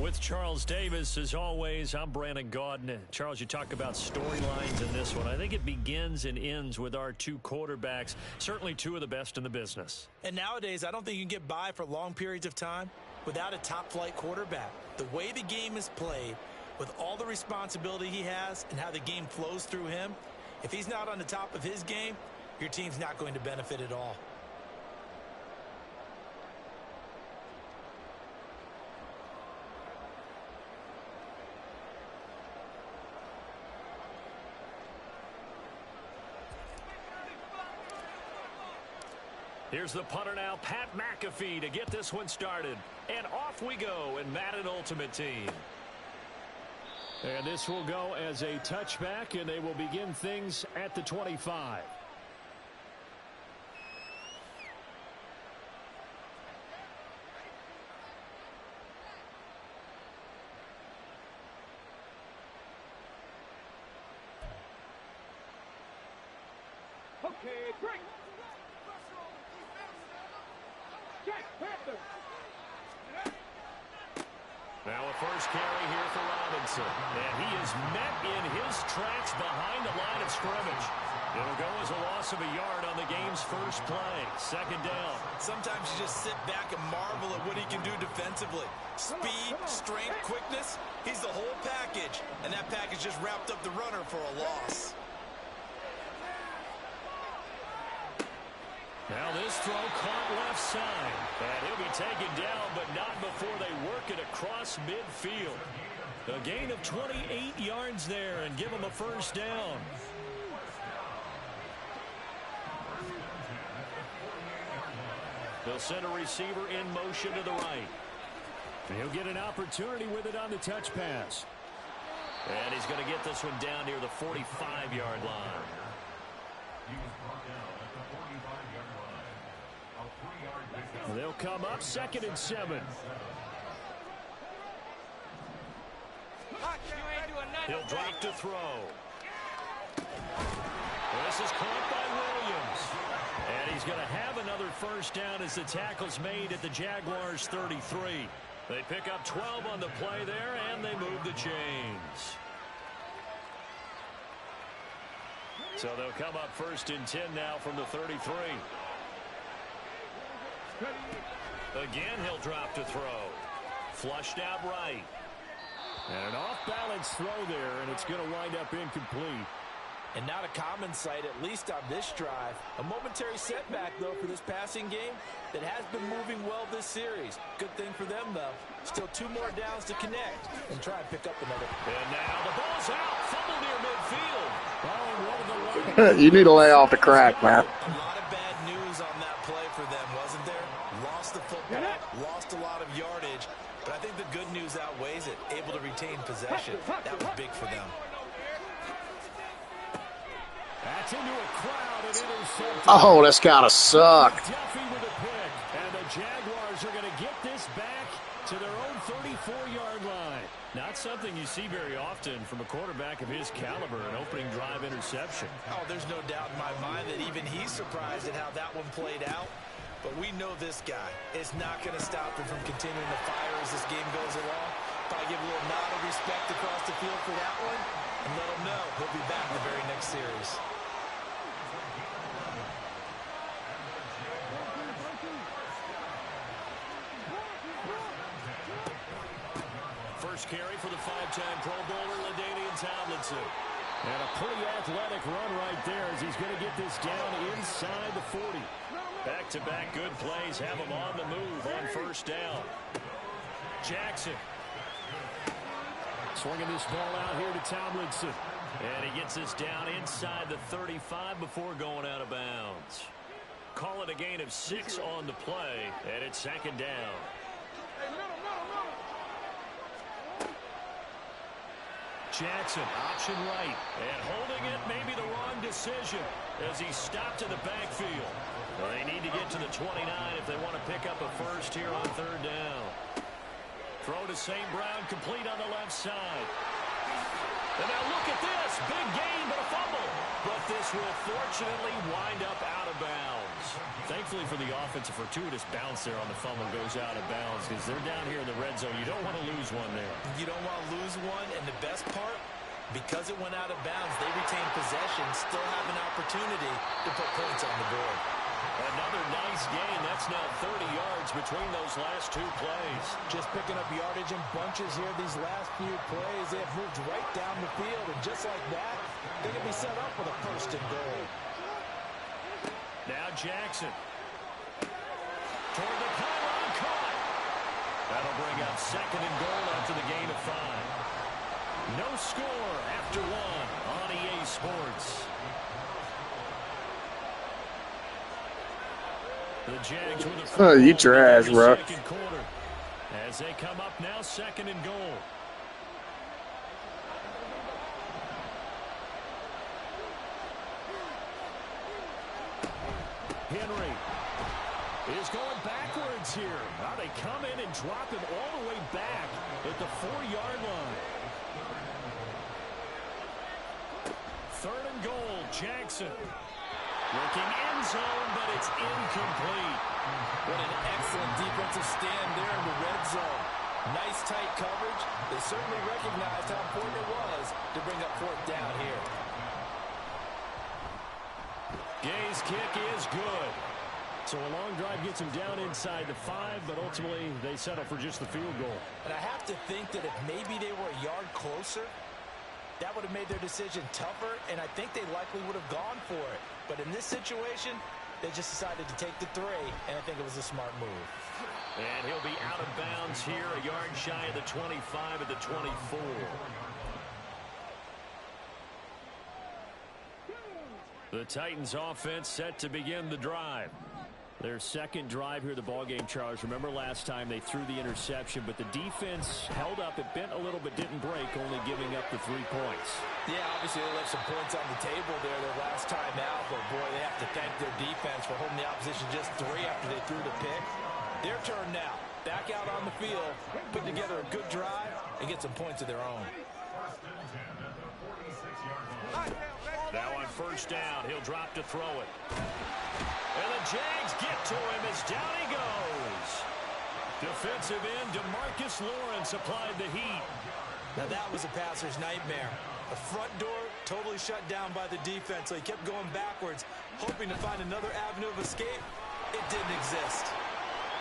With Charles Davis, as always, I'm Brandon Gaudin. Charles, you talk about storylines in this one. I think it begins and ends with our two quarterbacks, certainly two of the best in the business. And nowadays, I don't think you can get by for long periods of time without a top-flight quarterback. The way the game is played, with all the responsibility he has and how the game flows through him, if he's not on the top of his game, your team's not going to benefit at all. Here's the punter now, Pat McAfee, to get this one started. And off we go in Madden Ultimate Team. And this will go as a touchback, and they will begin things at the 25. Okay, break. Now a first carry here for Robinson. And he is met in his tracks behind the line of scrimmage. It'll go as a loss of a yard on the game's first play. Second down. Sometimes you just sit back and marvel at what he can do defensively. Speed, strength, quickness. He's the whole package. And that package just wrapped up the runner for a loss. Now this throw caught left side. And he'll be taken down, but not before they work it across midfield. A gain of 28 yards there and give him a first down. They'll send a receiver in motion to the right. He'll get an opportunity with it on the touch pass. And he's going to get this one down near the 45-yard line. They'll come up 2nd and 7. He'll drop to throw. This is caught by Williams. And he's going to have another first down as the tackle's made at the Jaguars' 33. They pick up 12 on the play there, and they move the chains. So they'll come up 1st and 10 now from the 33. Again, he'll drop to throw. Flushed out right. And an off-balance throw there, and it's going to wind up incomplete. And not a common sight, at least on this drive. A momentary setback, though, for this passing game that has been moving well this series. Good thing for them, though. Still 2 more downs to connect and try and pick up another. And now the ball's out. Fumble near midfield. You need to lay off the crack, man. A lot of bad news on that play for them, wasn't there? Lost the football, lost a lot of yardage, but I think the good news outweighs it. Able to retain possession. That was big for them. That's into a crowd and intercepted. Oh, that's gotta suck. Duffy with a pick, and the Jaguars are going to get this back to their own 34-yard line. Not something you see very often from a quarterback of his caliber, an opening drive interception. Oh, there's no doubt in my mind that even he's surprised at how that one played out. But we know this guy is not going to stop him from continuing to fire as this game goes along. Probably give a little nod of respect across the field for that one and let him know he'll be back in the very next series. First carry for the 5-time Pro Bowler, LaDainian Tomlinson. And a pretty athletic run right there as he's going to get this down inside the 40. Back-to-back good plays have him on the move on first down. Jackson. Swinging this ball out here to Tomlinson. And he gets this down inside the 35 before going out of bounds. Call it a gain of 6 on the play, and it's 2nd down. Jackson, option right, and holding it may be the wrong decision as he's stopped in the backfield. Well, they need to get to the 29 if they want to pick up a first here on 3rd down. Throw to St. Brown, complete on the left side. And now look at this. Big gain, but a fumble. But this will fortunately wind up out of bounds. Thankfully for the offense, a fortuitous bounce there on the fumble goes out of bounds because they're down here in the red zone. You don't want to lose one there. You don't want to lose one, and the best part, because it went out of bounds, they retain possession, still have an opportunity to put points on the board. Another nice gain. That's now 30 yards between those last two plays. Just picking up yardage in bunches here these last few plays. They have moved right down the field, and just like that, they can be set up with a first and goal. Now Jackson. Toward the pylon, caught. That'll bring up second and goal after the gain of 5. No score after 1 on EA Sports. The Jags with a eat your ass, bro. Second quarter. As they come up now, second and goal. Henry is going backwards here. Now they come in and drop him all the way back at the 4-yard line. Third and goal, Jackson. Looking end zone, but it's incomplete. What an excellent defensive stand there in the red zone. Nice tight coverage. They certainly recognized how important it was to bring up fourth down here. Gay's kick is good. So a long drive gets him down inside the 5, but ultimately they settle for just the field goal. And I have to think that if maybe they were a yard closer, that would have made their decision tougher, and I think they likely would have gone for it. But in this situation, they just decided to take the 3, and I think it was a smart move. And he'll be out of bounds here, a yard shy of the 25 at the 24. The Titans offense set to begin the drive. Their second drive here, the ballgame, Charles. Remember last time they threw the interception, but the defense held up. It bent a little but didn't break, only giving up the 3 points. Yeah, obviously they left some points on the table there their last time out, but boy, they have to thank their defense for holding the opposition just 3 after they threw the pick. Their turn now. Back out on the field, put together a good drive, and get some points of their own. Now on first down, he'll drop to throw it. And the Jags get to him as down he goes. Defensive end DeMarcus Lawrence applied the heat. Now that was a passer's nightmare. The front door totally shut down by the defense, so he kept going backwards, hoping to find another avenue of escape. It didn't exist.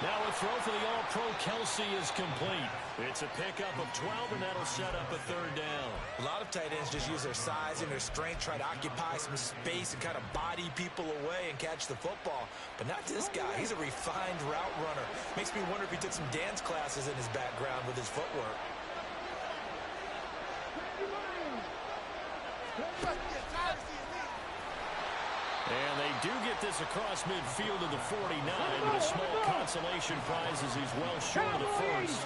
Now a throw for the All-Pro Kelsey is complete. It's a pickup of 12, and that'll set up a third down. A lot of tight ends just use their size and their strength, try to occupy some space and kind of body people away and catch the football. But not this guy. He's a refined route runner. Makes me wonder if he took some dance classes in his background with his footwork. And they do get this across midfield to the 49, but a small consolation prize as he's well short of the first.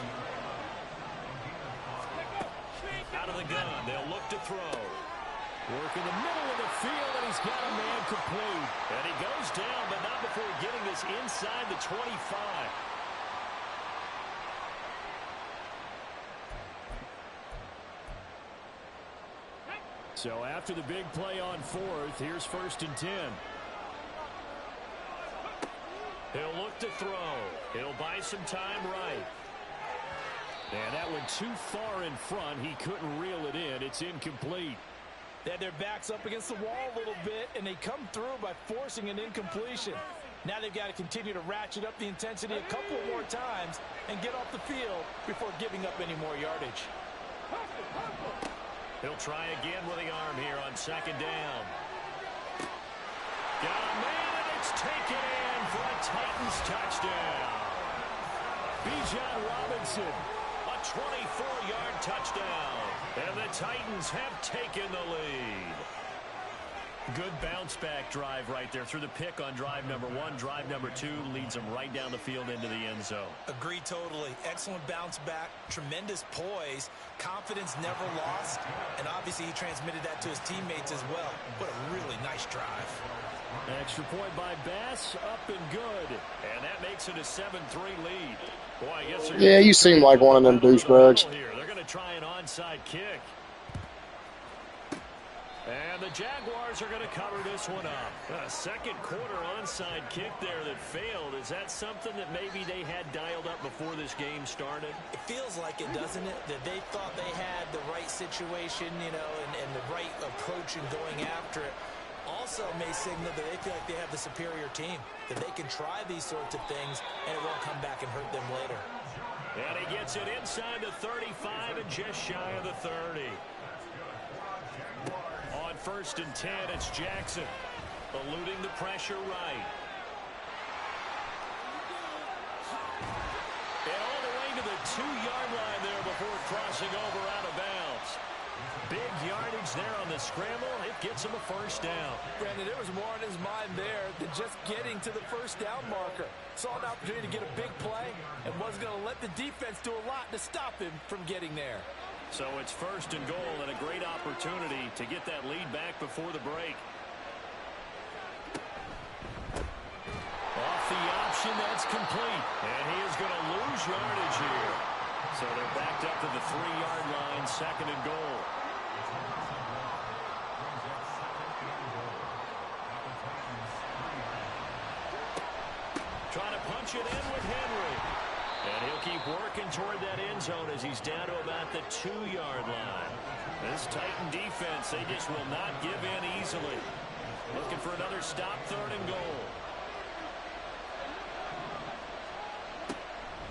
Out of the gun, they'll look to throw. Work in the middle of the field, and he's got a man complete. And he goes down, but not before getting this inside the 25. So after the big play on fourth, here's first and 10. He'll look to throw. He'll buy some time right. And that went too far in front. He couldn't reel it in. It's incomplete. They had their backs up against the wall a little bit, and they come through by forcing an incompletion. Now they've got to continue to ratchet up the intensity a couple more times and get off the field before giving up any more yardage. He'll try again with the arm here on second down. Got a man, and it's taken in for a Titans touchdown. Bijan Robinson, a 24-yard touchdown. And the Titans have taken the lead. Good bounce-back drive right there through the pick on drive number 1. Drive number 2 leads them right down the field into the end zone. Agree totally. Excellent bounce back, tremendous poise, confidence never lost, and obviously he transmitted that to his teammates as well. What a really nice drive. Extra point by Bass, up and good. And that makes it a 7-3 lead. Boy, I guess yeah, you seem like one of them douchebags. They're going to try an onside kick. And the Jaguars are going to cover this one up. A second quarter onside kick there that failed. Is that something that maybe they had dialed up before this game started? It feels like it, doesn't it? That they thought they had the right situation, you know, and the right approach in going after it. Also may signal that they feel like they have the superior team, that they can try these sorts of things and it won't come back and hurt them later. And he gets it inside the 35 and just shy of the 30. On 1st and 10, it's Jackson, eluding the pressure right. And all the way to the 2-yard line there before crossing over out of bounds. Big yardage there on the scramble. It gets him a first down. Brandon, there was more on his mind there than just getting to the first down marker. Saw an opportunity to get a big play and was going to let the defense do a lot to stop him from getting there. So it's 1st and goal and a great opportunity to get that lead back before the break. Off the option, that's complete. And he is going to lose yardage here. So they're backed up to the 3-yard line, 2nd and goal. Trying to punch it in with Henry. And he'll keep working toward that end zone as he's down to about the 2-yard line. This Titan defense, they just will not give in easily. Looking for another stop, 3rd and goal.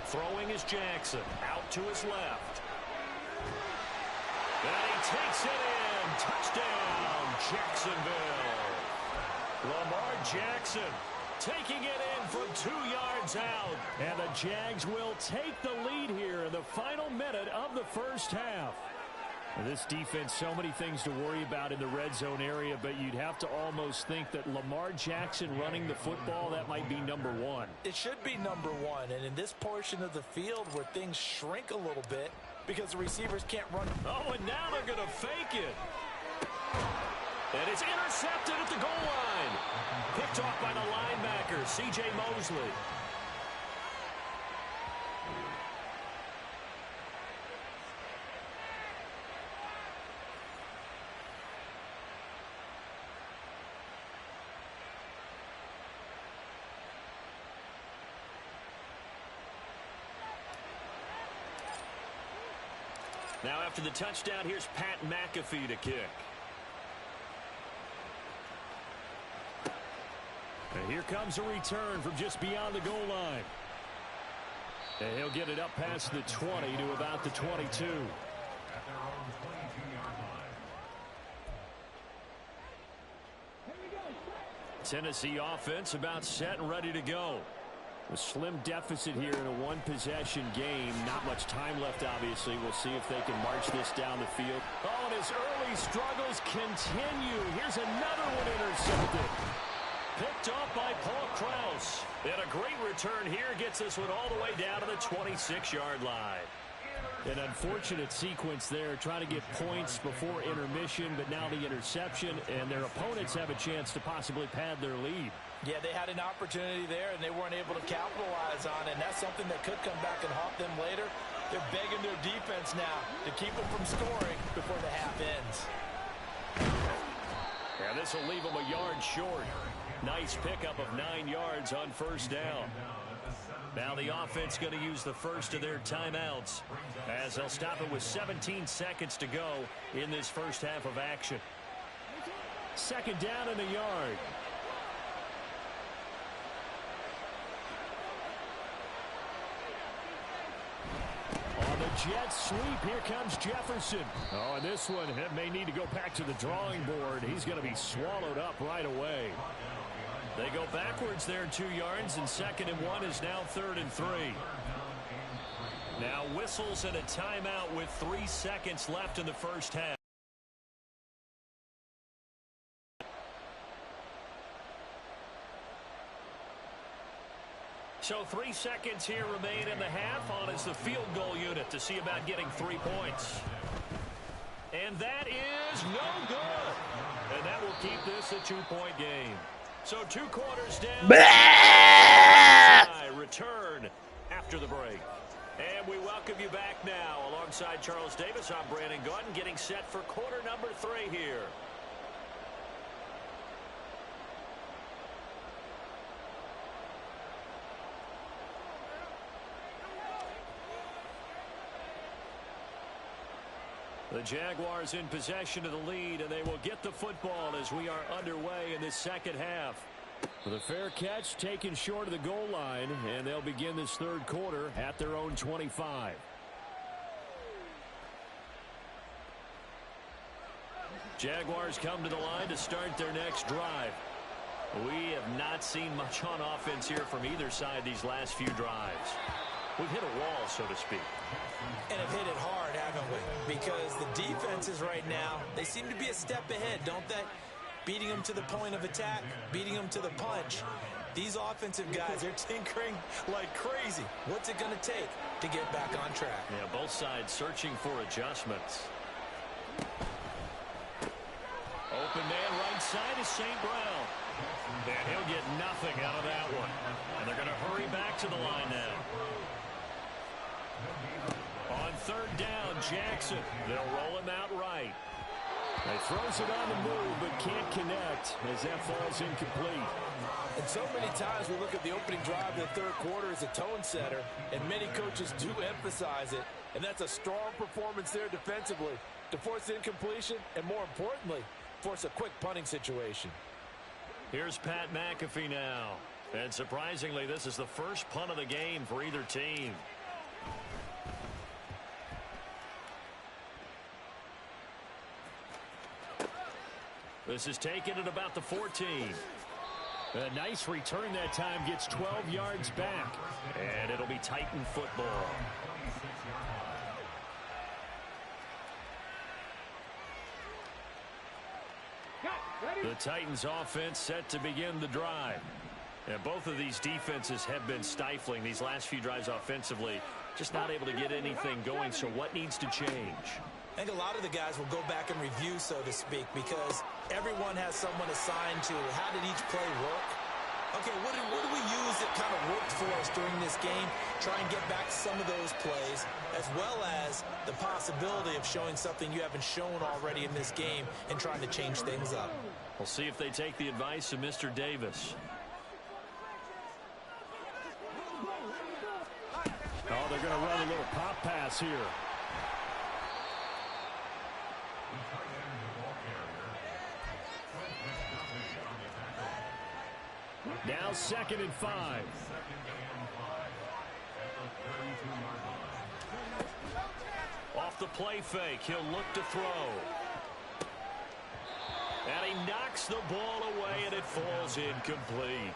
Throwing is Jackson, out to his left. And he takes it in. Touchdown, Jacksonville. Lamar Jackson taking it in from 2 yards out. And the Jags will take the lead here in the final minute of the first half. This defense, so many things to worry about in the red zone area, but you'd have to almost think that Lamar Jackson running the football, that might be number 1. It should be number 1, and in this portion of the field where things shrink a little bit because the receivers can't run. Oh, and now they're going to fake it. And it's intercepted at the goal line. Picked off by the linebacker, C.J. Mosley. Now after the touchdown, here's Pat McAfee to kick. And here comes a return from just beyond the goal line. And he'll get it up past the 20 to about the 22. Tennessee offense about set and ready to go. A slim deficit here in a one-possession game. Not much time left, obviously. We'll see if they can march this down the field. Oh, and his early struggles continue. Here's another one intercepted. Picked off by Paul Krause. And a great return here gets this one all the way down to the 26-yard line. An unfortunate sequence there, trying to get points before intermission, but now the interception, and their opponents have a chance to possibly pad their lead. Yeah, they had an opportunity there, and they weren't able to capitalize on it, and that's something that could come back and haunt them later. They're begging their defense now to keep them from scoring before the half ends. And this will leave them a yard short. Nice pickup of 9 yards on first down. Now the offense going to use the first of their timeouts as they'll stop it with 17 seconds to go in this first half of action. 2nd down and a yard. On the jet sweep, here comes Jefferson. Oh, and this one may need to go back to the drawing board. He's going to be swallowed up right away. They go backwards there 2 yards, and 2nd and 1 is now 3rd and 3. Now whistles and a timeout with 3 seconds left in the first half. So 3 seconds here remain in the half. On is the field goal unit to see about getting 3 points. And that is no good. And that will keep this a 2-point game. So 2 quarters down. Return after the break. And we welcome you back now. Alongside Charles Davis, I'm Brandon Gautin, getting set for quarter number 3 here. The Jaguars in possession of the lead, and they will get the football as we are underway in this second half. With a fair catch taken short of the goal line, and they'll begin this third quarter at their own 25. Jaguars come to the line to start their next drive. We have not seen much on offense here from either side these last few drives. We've hit a wall, so to speak. And have hit it hard, haven't we? Because the defenses right now, they seem to be a step ahead, don't they? Beating them to the point of attack, beating them to the punch. These offensive guys are tinkering like crazy. What's it going to take to get back on track? Yeah, both sides searching for adjustments. Open man right side is St. Brown. And he'll get nothing out of that one. And they're going to hurry back to the line now. On third down, Jackson. They'll roll him out right. He throws it on the move, but can't connect as that falls incomplete. And so many times we look at the opening drive of the third quarter as a tone setter, and many coaches do emphasize it. And that's a strong performance there defensively to force incompletion and, more importantly, force a quick punting situation. Here's Pat McAfee now. And surprisingly, this is the first punt of the game for either team. This is taken at about the 14. A nice return that time, gets 12 yards back. And it'll be Titan football. The Titans offense set to begin the drive. And both of these defenses have been stifling these last few drives offensively. Just not able to get anything going, so what needs to change? I think a lot of the guys will go back and review, so to speak, because everyone has someone assigned to how did each play work. Okay, what do we use that kind of worked for us during this game? Try and get back some of those plays, as well as the possibility of showing something you haven't shown already in this game and trying to change things up. We'll see if they take the advice of Mr. Davis. Oh, they're going to run a little pop pass here. Now 2nd and 5. Off the play fake, he'll look to throw. And he knocks the ball away, and it falls incomplete.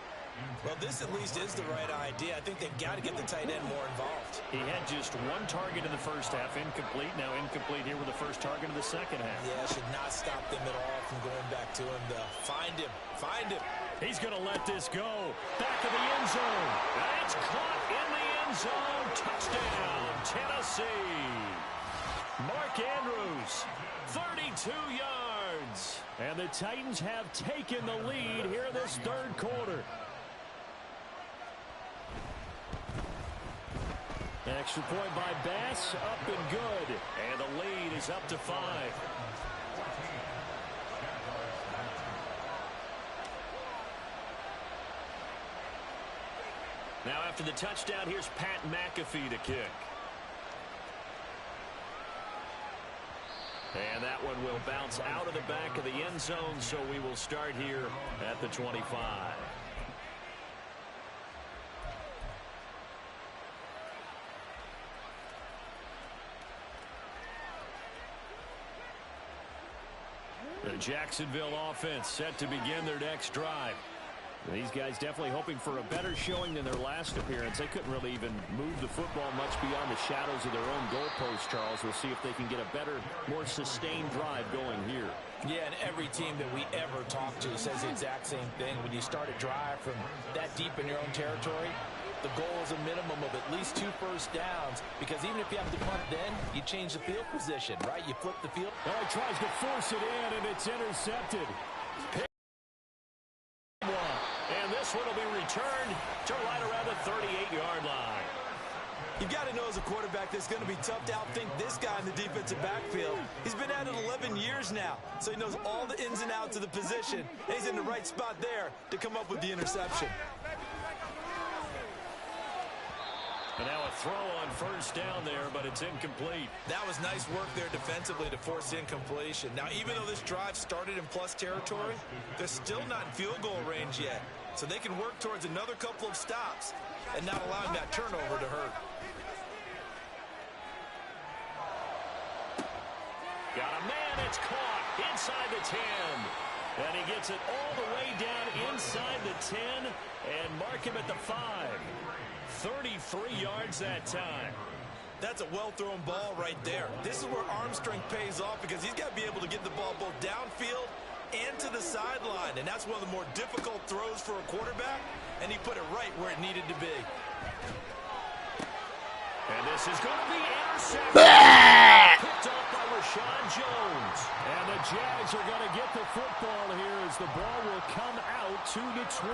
Well, this at least is the right idea. I think they've got to get the tight end more involved. He had just one target in the first half, incomplete. Now incomplete here with the first target of the second half. Yeah, should not stop them at all from going back to him. Find him. Find him. He's going to let this go. Back of the end zone. That's caught in the end zone. Touchdown, Tennessee. Mark Andrews, 32 yards. And the Titans have taken the lead here in this third quarter. Extra point by Bass, up and good. And the lead is up to 5. Now after the touchdown, here's Pat McAfee to kick. And that one will bounce out of the back of the end zone, so we will start here at the 25. The Jacksonville offense set to begin their next drive. These guys definitely hoping for a better showing than their last appearance. They couldn't really even move the football much beyond the shadows of their own goalpost, Charles. We'll see if they can get a better, more sustained drive going here. Yeah, and every team that we ever talk to says the exact same thing. When you start a drive from that deep in your own territory, the goal is a minimum of at least 2 first downs, because even if you have to punt then, you change the field position, right? You flip the field. Oh, he tries to force it in, and it's intercepted. And this one will be returned to right around the 38-yard line. You've got to know as a quarterback that's going to be tough to outthink this guy in the defensive backfield. He's been at it 11 years now, so he knows all the ins and outs of the position. And he's in the right spot there to come up with the interception. And now a throw on first down there, but it's incomplete. That was nice work there defensively to force incompletion. Now, even though this drive started in plus territory, they're still not in field goal range yet. So they can work towards another couple of stops and not allowing that turnover to hurt. Got a man, it's caught inside the 10. And he gets it all the way down inside the 10 and mark him at the 5. 33 yards that time. That's a well-thrown ball right there. This is where arm strength pays off because he's got to be able to get the ball both downfield and to the sideline. And that's one of the more difficult throws for a quarterback, and he put it right where it needed to be. And this is going to be intercepted. Picked off by Rashawn Jones. And the Jags are going to get the football here as the ball will come out to the 20.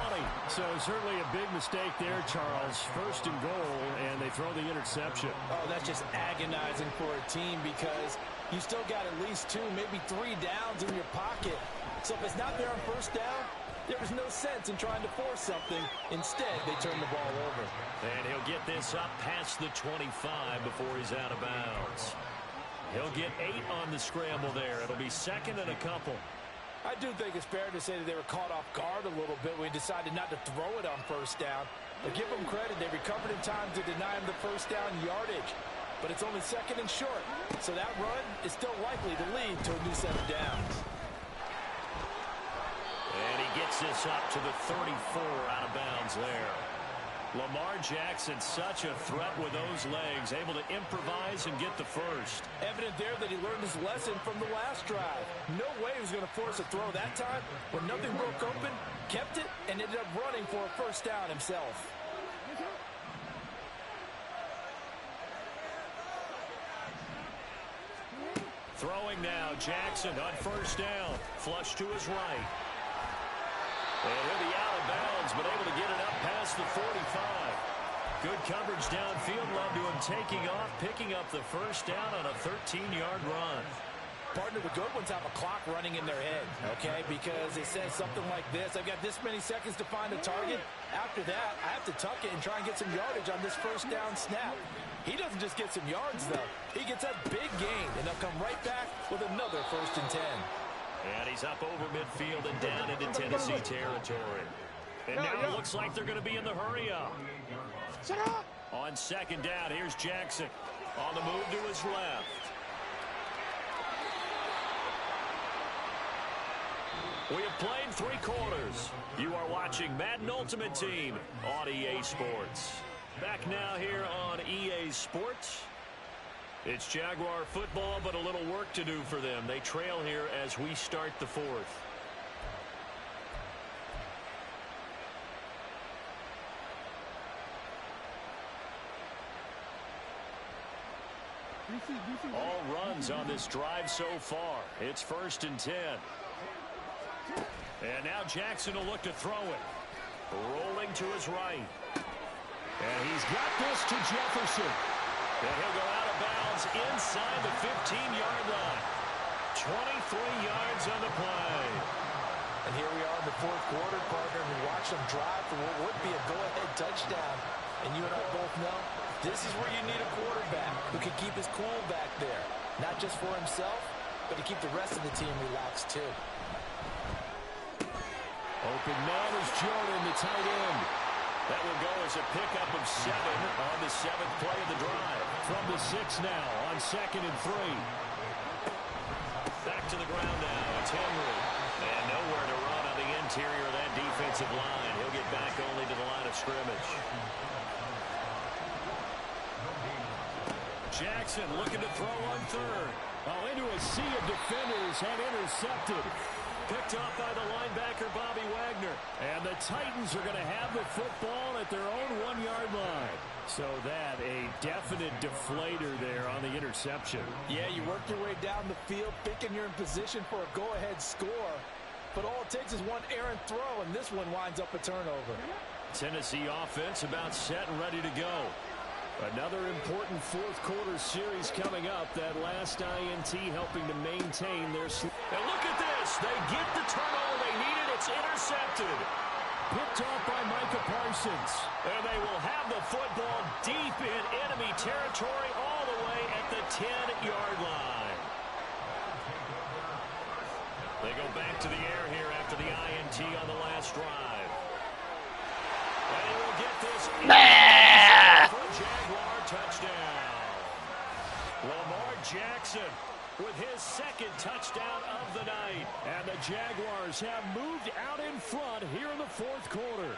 So certainly a big mistake there, Charles. First and goal, and they throw the interception. Oh, that's just agonizing for a team because you still got at least 2, maybe 3 downs in your pocket. So if it's not there on first down, there was no sense in trying to force something. Instead, they turn the ball over. And he'll get this up past the 25 before he's out of bounds. He'll get 8 on the scramble there. It'll be second and a couple. I do think it's fair to say that they were caught off guard a little bit when he decided not to throw it on first down. But give them credit. They recovered in time to deny him the first down yardage. But it's only second and short. So that run is still likely to lead to a new set of downs. And he gets this up to the 34 out of bounds there. Lamar Jackson, such a threat with those legs, able to improvise and get the first. Evident there that he learned his lesson from the last drive. No way he was going to force a throw that time. When nothing broke open, kept it, and ended up running for a first down himself. Throwing now, Jackson on first down. Flush to his right. And he'll be out of bounds, but able to get it up past the 45. Good coverage downfield led to him taking off, picking up the first down on a 13-yard run. Partner, the good ones have a clock running in their head, okay? Because it says something like this. I've got this many seconds to find a target. After that, I have to tuck it and try and get some yardage on this first down snap. He doesn't just get some yards, though. He gets a big gain, and they'll come right back with another first and 10. And he's up over midfield and down into Tennessee territory. And now it looks like they're going to be in the hurry-up. On second down, here's Jackson. On the move to his left. We have played 3 quarters. You are watching Madden Ultimate Team on EA Sports. Back now here on EA Sports. It's Jaguar football, but a little work to do for them. They trail here as we start the 4th. All runs on this drive so far. It's first and 10. And now Jackson will look to throw it. Rolling to his right. And he's got this to Jefferson. And he'll go out of bounds inside the 15-yard line. 23 yards on the play. And here we are in the 4th quarter, partner, and we watch them drive for what would be a go-ahead touchdown. And you and I both know this is where you need a quarterback who can keep his cool back there. Not just for himself, but to keep the rest of the team relaxed too. Open man is Jordan, the tight end. That will go as a pickup of 7 on the 7th play of the drive. From the 6 now on second and 3. Back to the ground now. It's Henry. And nowhere to run on the interior of that defensive line. He'll get back only to the line of scrimmage. Jackson looking to throw on third. Oh, into a sea of defenders and intercepted. Picked off by the linebacker, Bobby Wagner. And the Titans are going to have the football at their own 1-yard line. So that a definite deflator there on the interception. Yeah, you work your way down the field thinking you're in position for a go-ahead score. But all it takes is one errant throw, and this one winds up a turnover. Tennessee offense about set and ready to go. Another important 4th quarter series coming up. That last INT helping to maintain their... And look at this. They get the turnover they needed. It's intercepted. picked off by Micah Parsons. And they will have the football deep in enemy territory all the way at the 10-yard line. They go back to the air here after the INT on the last drive. And he will get this for a Jaguar touchdown. Lamar Jackson with his second touchdown of the night. And the Jaguars have moved out in front here in the fourth quarter.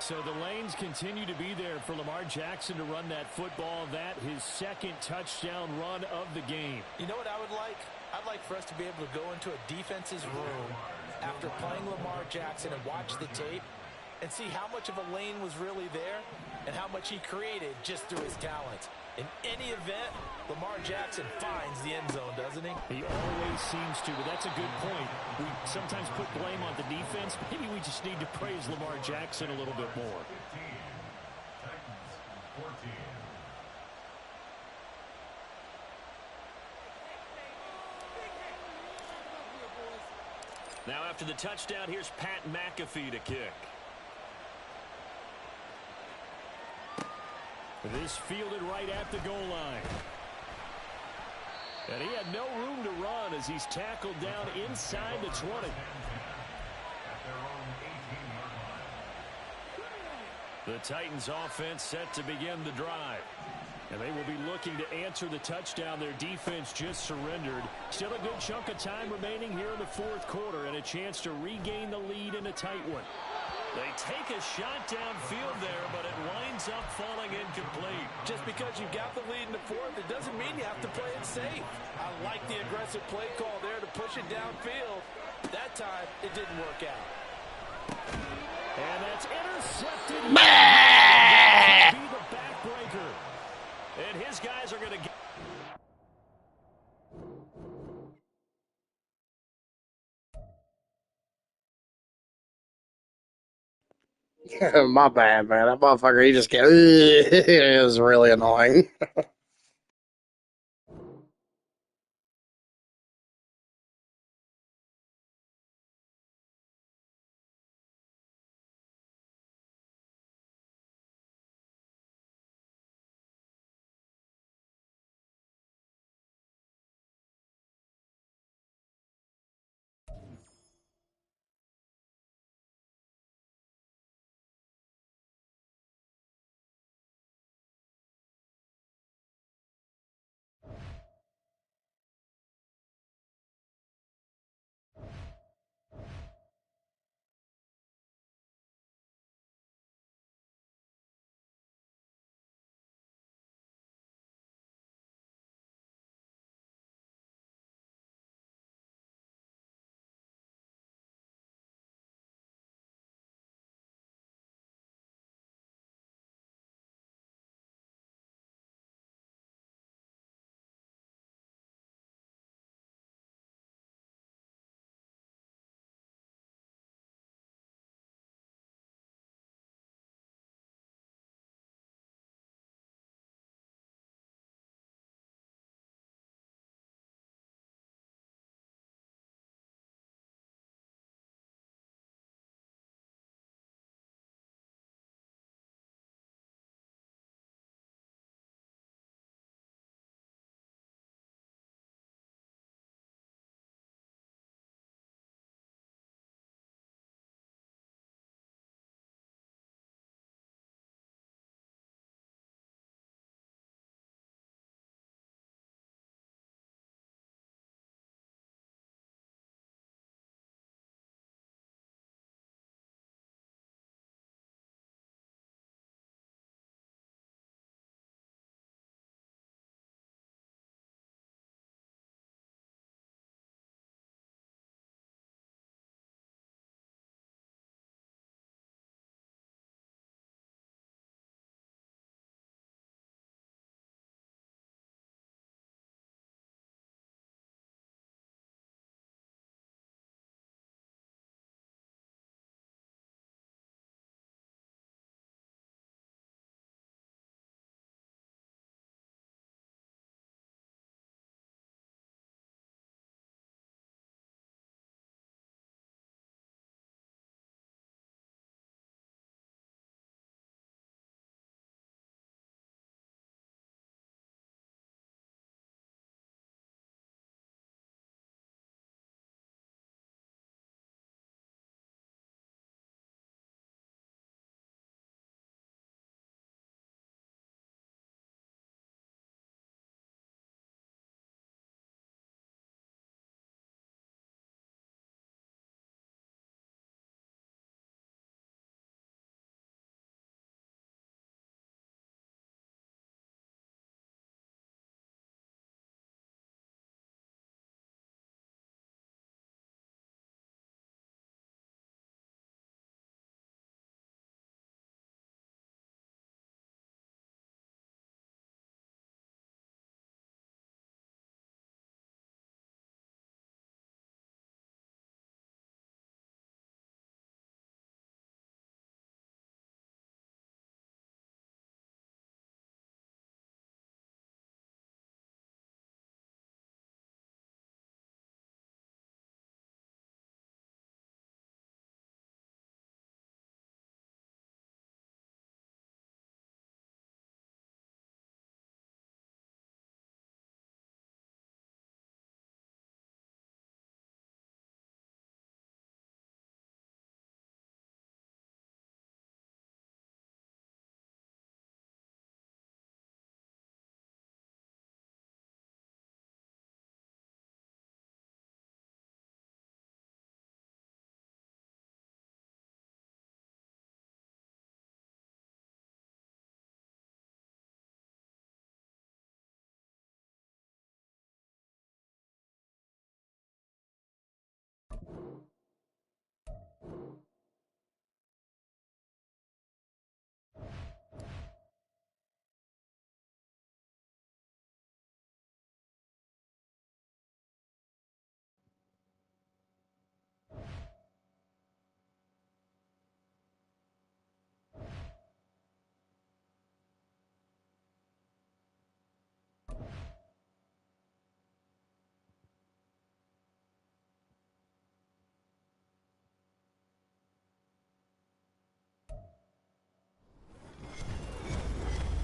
So the lanes continue to be there for Lamar Jackson to run that football. That his second touchdown run of the game. You know what I would like? I'd like for us to be able to go into a defense's room after playing Lamar Jackson and watch the tape and see how much of a lane was really there and how much he created just through his talent. In any event, Lamar Jackson finds the end zone, doesn't he? He always seems to, but that's a good point. We sometimes put blame on the defense. Maybe we just need to praise Lamar Jackson a little bit more. Now after the touchdown, here's Pat McAfee to kick. This fielded right at the goal line. And he had no room to run as he's tackled down inside the 20. The Titans offense set to begin the drive. And they will be looking to answer the touchdown their defense just surrendered. Still a good chunk of time remaining here in the fourth quarter and a chance to regain the lead in a tight one. They take a shot downfield there, but it winds up falling incomplete. Just because you got the lead in the fourth, it doesn't mean you have to play it safe. I like the aggressive play call there to push it downfield. That time, it didn't work out. And that's intercepted. Be the backbreaker. And his guys are going to get... My bad, man. That motherfucker, he just get. It was really annoying.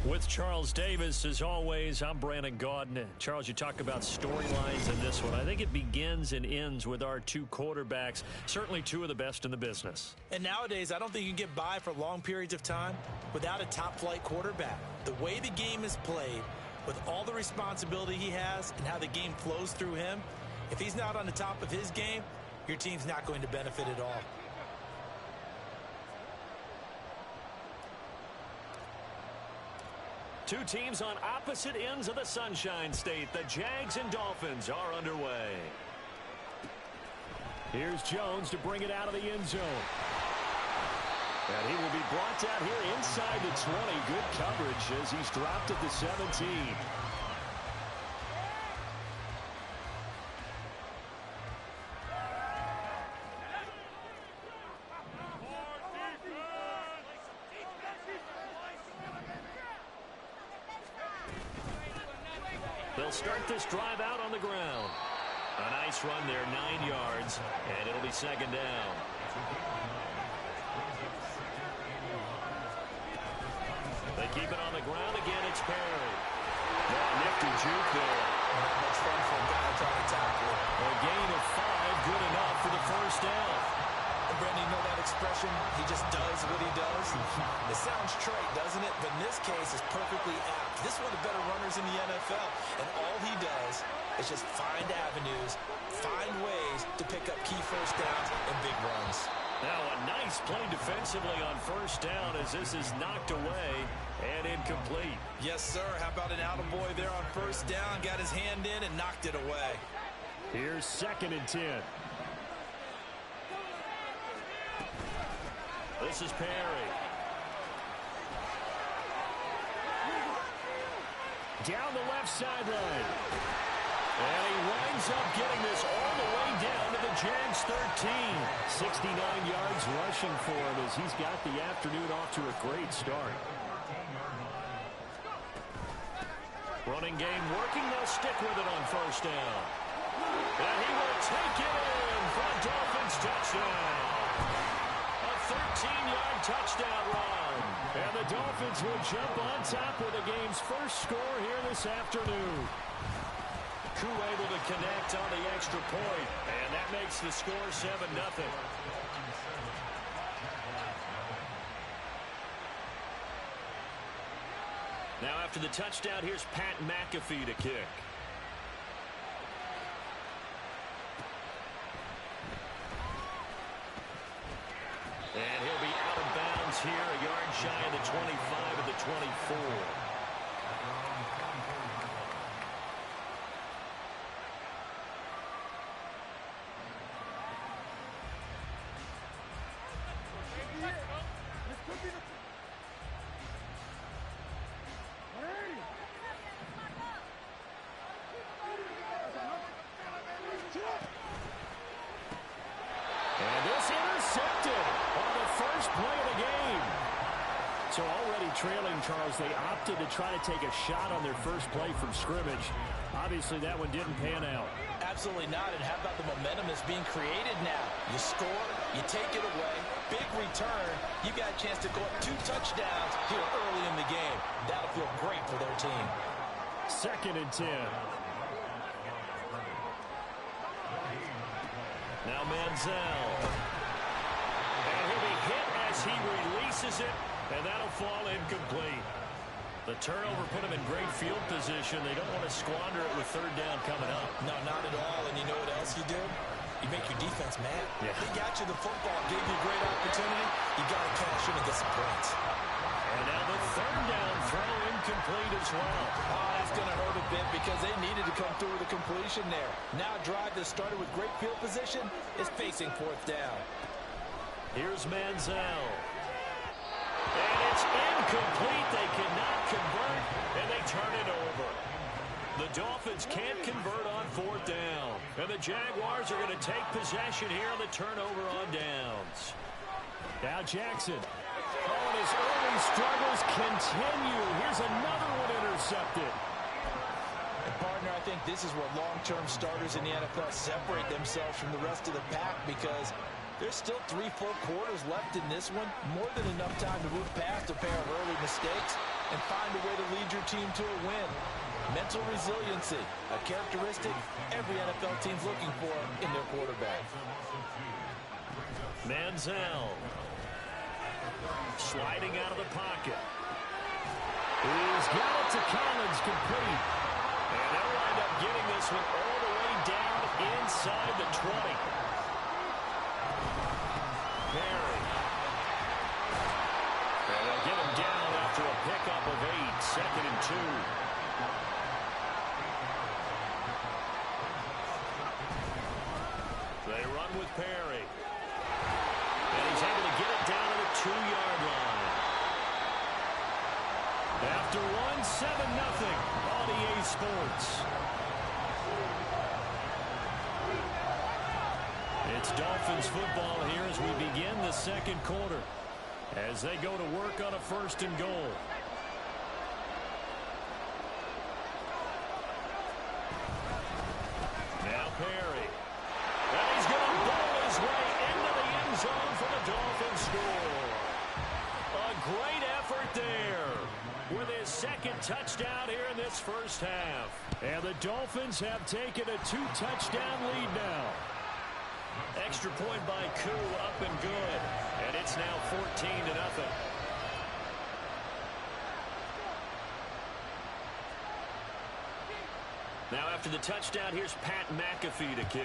With Charles Davis, as always, I'm Brandon Gaudin. Charles, you talk about storylines in this one. I think it begins and ends with our two quarterbacks, certainly two of the best in the business. And nowadays, I don't think you can get by for long periods of time without a top-flight quarterback. The way the game is played, with all the responsibility he has and how the game flows through him, if he's not on the top of his game, your team's not going to benefit at all. Two teams on opposite ends of the Sunshine State. The Jags and Dolphins are underway. Here's Jones to bring it out of the end zone. And he will be brought down here inside the 20. Good coverage as he's dropped at the 17. They'll start this drive out on the ground. A nice run there, 9 yards, and it'll be second down. They keep it on the ground again. It's Perry. Nifty juke there. Not much fun for a guy trying to tackle. A gain of 5, good enough for the first down. And Brandon, you know that expression? He just does what he does. It sounds trite, doesn't it? But in this case, it's perfectly apt. This is one of the better runners in the NFL. And all he does is just find avenues, find ways to pick up key first downs and big runs. Now a nice play defensively on first down as this is knocked away and incomplete. Yes, sir. How about an attaboy there on first down? Got his hand in and knocked it away. Here's 2nd and 10. This is Perry. Down the left sideline. And he winds up getting this all the way down to the Jags 13. 69 yards rushing for him as he's got the afternoon off to a great start. Running game working. They'll stick with it on first down. And he will take it in for a Dolphins touchdown. A 13-yard touchdown run. And the Dolphins will jump on top with the game's first score here this afternoon. Crew able to connect on the extra point, and that makes the score 7-0. Now after the touchdown, here's Pat McAfee to kick. And he'll be out of bounds here, a yard shy of the 25 of the 24. So already trailing, Charles, they opted to try to take a shot on their first play from scrimmage. Obviously, that one didn't pan out. Absolutely not. And how about the momentum that's being created now? You score, you take it away, big return. You got a chance to go up 2 touchdowns here early in the game. That'll feel great for their team. 2nd and 10. Now Manziel. And he'll be hit as he releases it. And that'll fall incomplete. The turnover put them in great field position. They don't want to squander it with 3rd down coming up. No, not at all. And you know what else you do? You make your defense mad. Yeah. They got you the football, gave you a great opportunity. You got to cash in and get some points. And now the 3rd down throw incomplete as well. Oh, that's going to hurt a bit because they needed to come through with a completion there. Now a drive that started with great field position is facing 4th down. Here's Manziel. And it's incomplete. They cannot convert, and they turn it over. The Dolphins can't convert on 4th down. And the Jaguars are going to take possession here on the turnover on downs. Now Jackson. Oh, and his early struggles continue. Here's another one intercepted. And partner, I think this is where long-term starters in the NFL separate themselves from the rest of the pack because there's still 3 full quarters left in this one. More than enough time to move past a pair of early mistakes and find a way to lead your team to a win. Mental resiliency, a characteristic every NFL team's looking for in their quarterback. Manziel sliding out of the pocket. He's got it to Collins, complete. And they'll wind up getting this one all the way down inside the 20. Perry. And they'll get him down after a pickup of 8, 2nd and 2. They run with Perry. And he's able to get it down to the 2-yard line. After one, 7-0 on EA Sports. It's Dolphins football here as we begin the second quarter, as they go to work on a 1st and goal. Now Perry. And he's going to bowl his way into the end zone for the Dolphins score. A great effort there with his 2nd touchdown here in this first half. And the Dolphins have taken a 2-touchdown lead now. Extra point by Koo, up and good. And it's now 14-0. Now after the touchdown, here's Pat McAfee to kick.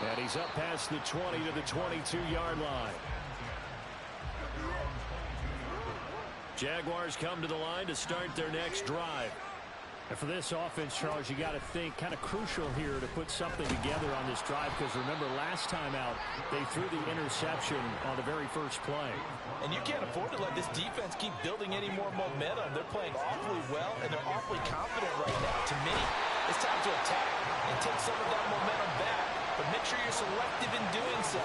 And he's up past the 20 to the 22-yard line. Jaguars come to the line to start their next drive. And for this offense, Charles, you got to think kind of crucial here to put something together on this drive, because remember last time out they threw the interception on the very first play. And you can't afford to let this defense keep building any more momentum. They're playing awfully well, and they're awfully confident right now. To me, it's time to attack and take some of that momentum back, but make sure you're selective in doing so.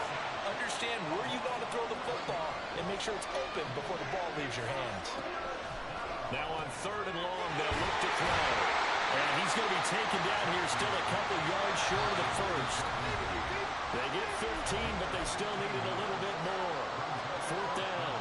Understand where you want to throw the football and make sure it's open before the ball leaves your hands. Now on 3rd and long, they'll look to throw. And he's going to be taken down here, still a couple yards short of the first. They get 15, but they still needed a little bit more. 4th down.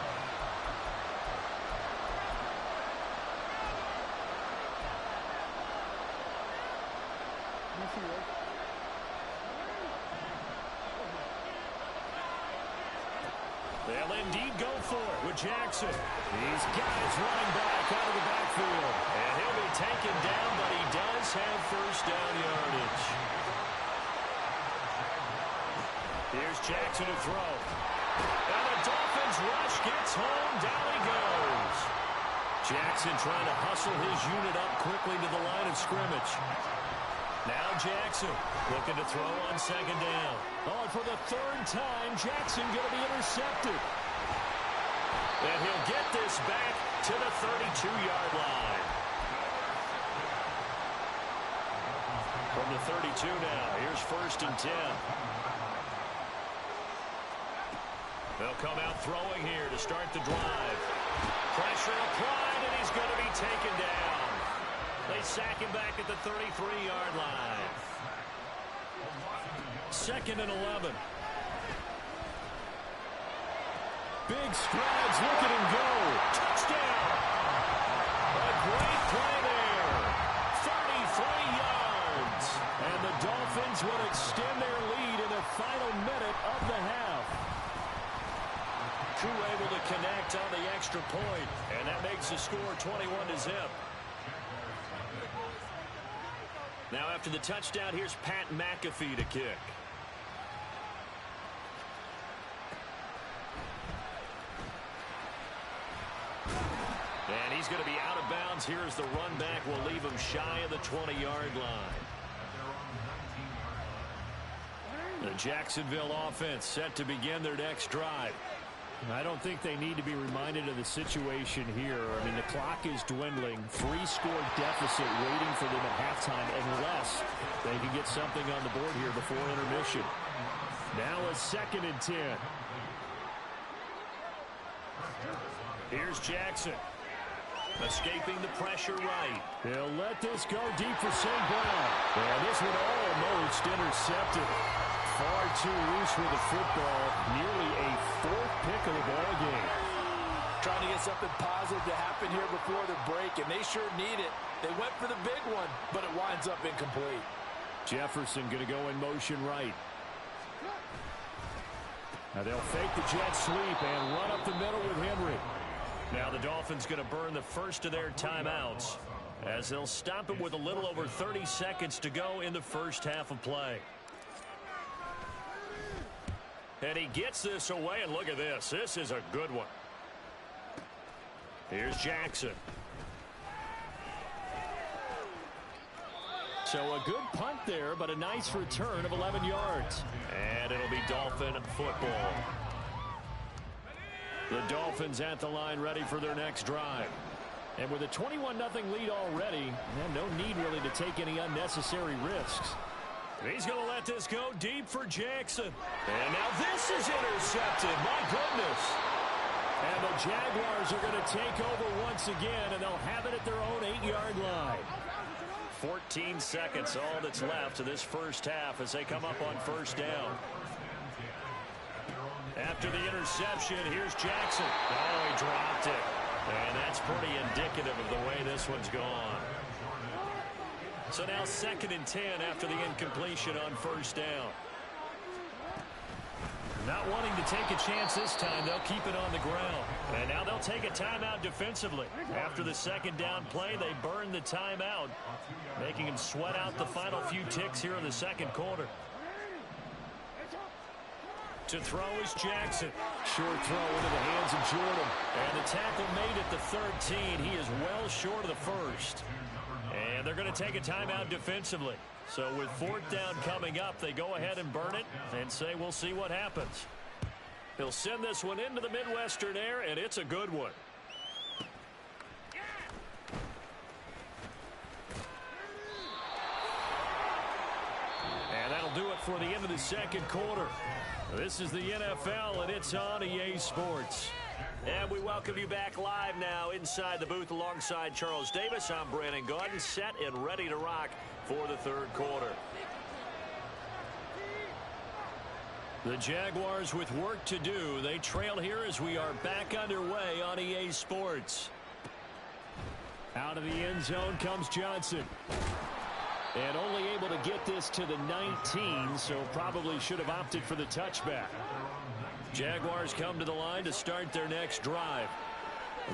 They'll indeed go for it with Jackson. He's got his running back out of the backfield. And he'll be taken down, but he does have 1st down yardage. Here's Jackson to throw. And the Dolphins rush gets home. Down he goes. Jackson trying to hustle his unit up quickly to the line of scrimmage. Now Jackson looking to throw on 2nd down. Oh, and for the 3rd time, Jackson going to be intercepted. And he'll get this back to the 32-yard line. From the 32 now, here's 1st and 10. They'll come out throwing here to start the drive. Pressure applied, and he's going to be taken down. They sack him back at the 33-yard line. 2nd and 11. Big strides, look at him go. Touchdown. A great play there. 33 yards. And the Dolphins will extend their lead in the final minute of the half. Koo able to connect on the extra point, and that makes the score 21-0. Now after the touchdown, here's Pat McAfee to kick. And he's going to be out of bounds here as the run back will leave him shy of the 20-yard line. The Jacksonville offense set to begin their next drive. I don't think they need to be reminded of the situation here. I mean, the clock is dwindling. 3-score deficit waiting for them at halftime unless they can get something on the board here before intermission. Now a 2nd and 10. Here's Jackson. Escaping the pressure right. They'll let this go deep for St. Brown. And this one almost intercepted. far too loose with the football. Nearly a fourth pick of the ball game. Trying to get something positive to happen here before the break, and they sure need it. They went for the big one, but it winds up incomplete. Jefferson going to go in motion right. Now they'll fake the jet sweep and run up the middle with Henry. Now the Dolphins going to burn the first of their timeouts as they'll stop it with a little over 30 seconds to go in the first half of play. And he gets this away, and look at this. This is a good one. Here's Jackson. So a good punt there, but a nice return of 11 yards. And it'll be Dolphin football. The Dolphins at the line ready for their next drive. And with a 21-0 lead already, no need really to take any unnecessary risks. He's going to let this go deep for Jackson. And now this is intercepted. My goodness. And the Jaguars are going to take over once again, and they'll have it at their own 8-yard line. 14 seconds, all that's left of this first half as they come up on first down. After the interception, here's Jackson. Oh, he dropped it. And that's pretty indicative of the way this one's gone. So now 2nd and 10 after the incompletion on first down. Not wanting to take a chance this time, they'll keep it on the ground. And now they'll take a timeout defensively. After the second down play, they burn the timeout, making them sweat out the final few ticks here in the second quarter. To throw is Jackson. Short throw into the hands of Jordan. And the tackle made at the 13. He is well short of the first. And they're going to take a timeout defensively. So with 4th down coming up, they go ahead and burn it and say we'll see what happens. He'll send this one into the Midwestern air, and it's a good one. And that'll do it for the end of the second quarter. This is the NFL, and it's on EA Sports. And we welcome you back live now inside the booth alongside Charles Davis. I'm Brandon Gaudin, set and ready to rock for the third quarter. The Jaguars with work to do. They trail here as we are back underway on EA Sports. Out of the end zone comes Johnson. And only able to get this to the 19, so probably should have opted for the touchback. Jaguars come to the line to start their next drive.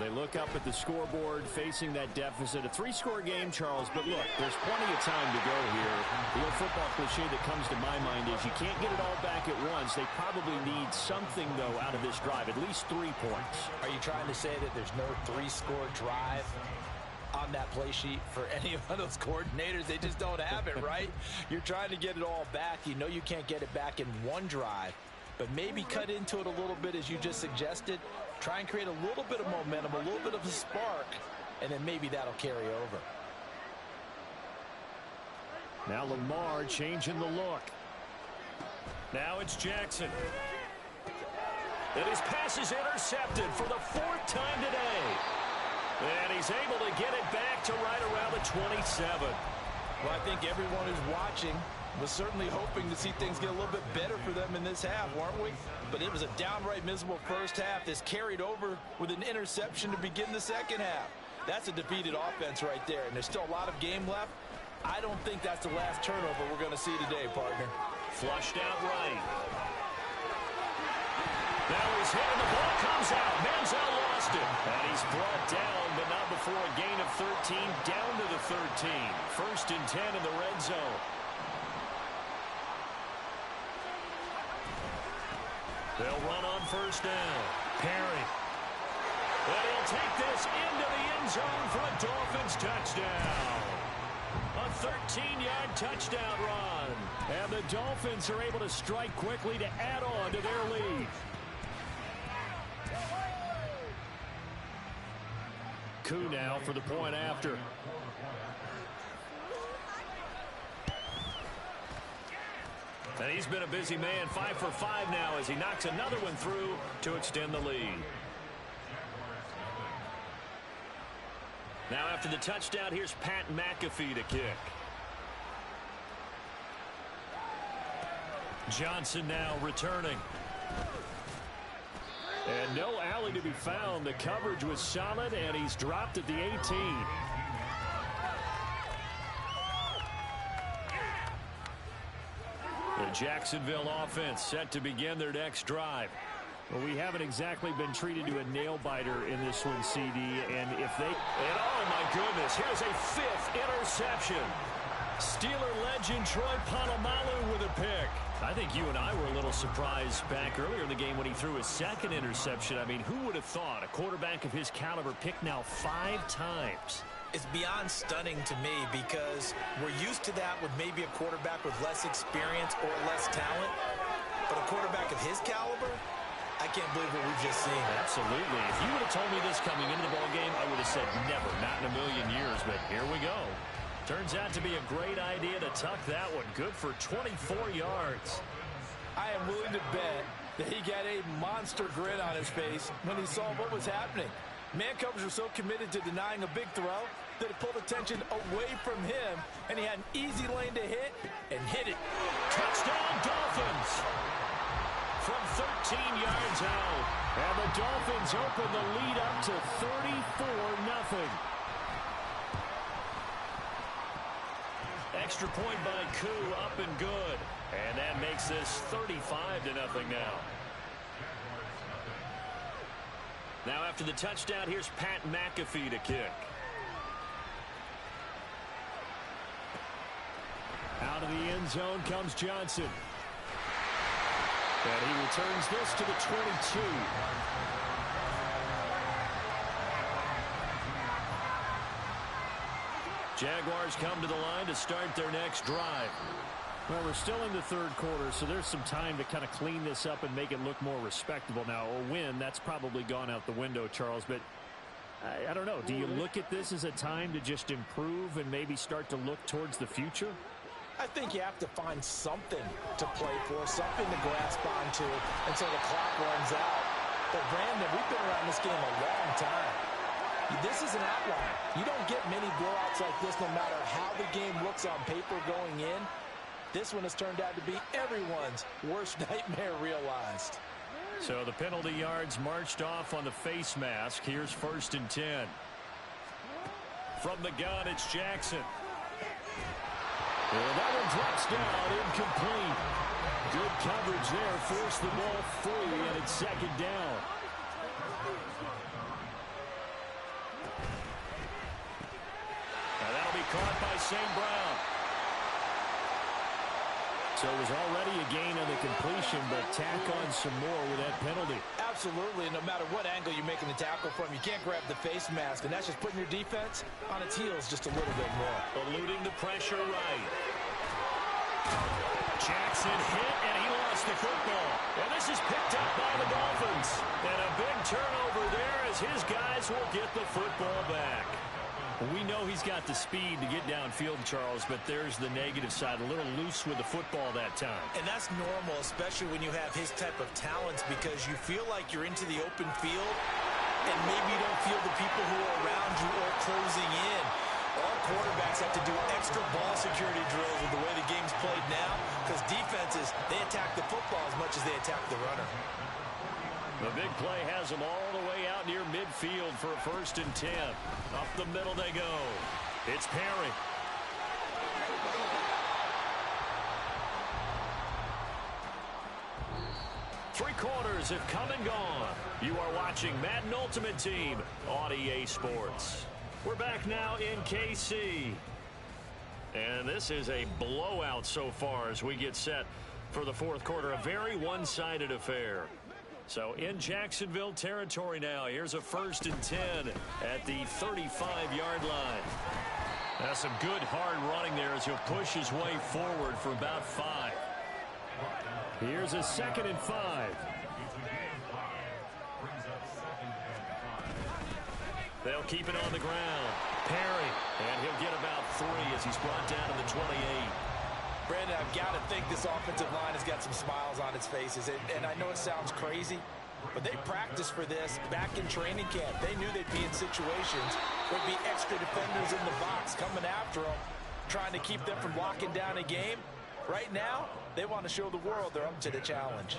They look up at the scoreboard facing that deficit. A 3-score game, Charles, but look, there's plenty of time to go here. The old football cliche that comes to my mind is you can't get it all back at once. They probably need something, though, out of this drive, at least 3 points. Are you trying to say that there's no 3-score drive on that play sheet for any of those coordinators? They just don't have it, right? You're trying to get it all back. You know you can't get it back in one drive, but maybe cut into it a little bit as you just suggested. Try and create a little bit of momentum, a little bit of a spark, and then maybe that'll carry over. Now Lamar changing the look. Now it's Jackson. And his pass is intercepted for the 4th time today. And he's able to get it back to right around the 27. Well, I think everyone who's watching was certainly hoping to see things get a little bit better for them in this half, weren't we? But it was a downright miserable first half. This carried over with an interception to begin the second half. That's a defeated offense right there, and there's still a lot of game left. I don't think that's the last turnover we're going to see today, partner. Flushed out right. Now he's hit and the ball comes out. Manziel lost it. And he's brought down, but not before a gain of 13, down to the 13. 1st and 10 in the red zone. They'll run on first down. Perry. And he'll take this into the end zone for a Dolphins touchdown. A 13-yard touchdown run. And the Dolphins are able to strike quickly to add on to their lead. Koo now for the point after. And he's been a busy man, 5 for 5 now as he knocks another one through to extend the lead. Now after the touchdown, here's Pat McAfee to kick. Johnson now returning. And no alley to be found. The coverage was solid, and he's dropped at the 18. The Jacksonville offense set to begin their next drive. Well, we haven't exactly been treated to a nail-biter in this one, CD. And if they... And oh, my goodness, here's a 5th interception. Steeler legend Troy Polamalu with a pick. I think you and I were a little surprised back earlier in the game when he threw his 2nd interception. I mean, who would have thought a quarterback of his caliber picked now 5 times? It's beyond stunning to me because we're used to that with maybe a quarterback with less experience or less talent. But a quarterback of his caliber, I can't believe what we've just seen. Absolutely. If you would have told me this coming into the ballgame, I would have said never, not in a million years. But here we go. Turns out to be a great idea to tuck that one. Good for 24 yards. I am willing to bet that he got a monster grin on his face when he saw what was happening. Man covers were so committed to denying a big throw that it pulled attention away from him, and he had an easy lane to hit and hit it. Touchdown, Dolphins! From 13 yards out. And the Dolphins open the lead up to 34-0. Extra point by Koo, up and good. And that makes this 35-0 now. Now after the touchdown, here's Pat McAfee to kick. Out of the end zone comes Johnson. And he returns this to the 22. Jaguars come to the line to start their next drive. Well, we're still in the 3rd quarter, so there's some time to kind of clean this up and make it look more respectable. Now, a win, that's probably gone out the window, Charles, but I don't know. Do you look at this as a time to just improve and maybe start to look towards the future? I think you have to find something to play for, something to grasp onto until the clock runs out. But, Brandon, we've been around this game a long time. This is an outlier. You don't get many blowouts like this no matter how the game looks on paper going in. This one has turned out to be everyone's worst nightmare realized. So the penalty yards marched off on the face mask. Here's 1st and 10. From the gun, it's Jackson. And that one drops down, incomplete. Good coverage there, forced the ball free, and it's 2nd down. Now that'll be caught by St. Brown. So it was already a gain on the completion, but tack on some more with that penalty. Absolutely, no matter what angle you're making the tackle from, you can't grab the face mask, and that's just putting your defense on its heels just a little bit more. Eluding the pressure right. Jackson hit, and he lost the football. And this is picked up by the Dolphins. And a big turnover there as his guys will get the football back. We know he's got the speed to get downfield, Charles, but there's the negative side. A little loose with the football that time. And that's normal, especially when you have his type of talents, because you feel like you're into the open field, and maybe you don't feel the people who are around you or closing in. All quarterbacks have to do extra ball security drills with the way the game's played now, because defenses, they attack the football as much as they attack the runner. The big play has them all the way out near midfield for a 1st and 10. Up the middle they go. It's Perry. Three quarters have come and gone. You are watching Madden Ultimate Team on EA Sports. We're back now in KC. And this is a blowout so far as we get set for the 4th quarter. A very one-sided affair. So in Jacksonville territory now. Here's a 1st and 10 at the 35-yard line. That's some good hard running there as he'll push his way forward for about 5. Here's a 2nd and 5. They'll keep it on the ground. Perry, and he'll get about 3 as he's brought down to the 28. Brandon, I've got to think this offensive line has got some smiles on its faces. And I know it sounds crazy, but they practiced for this back in training camp. They knew they'd be in situations where there'd be extra defenders in the box coming after them, trying to keep them from locking down a game. Right now, they want to show the world they're up to the challenge.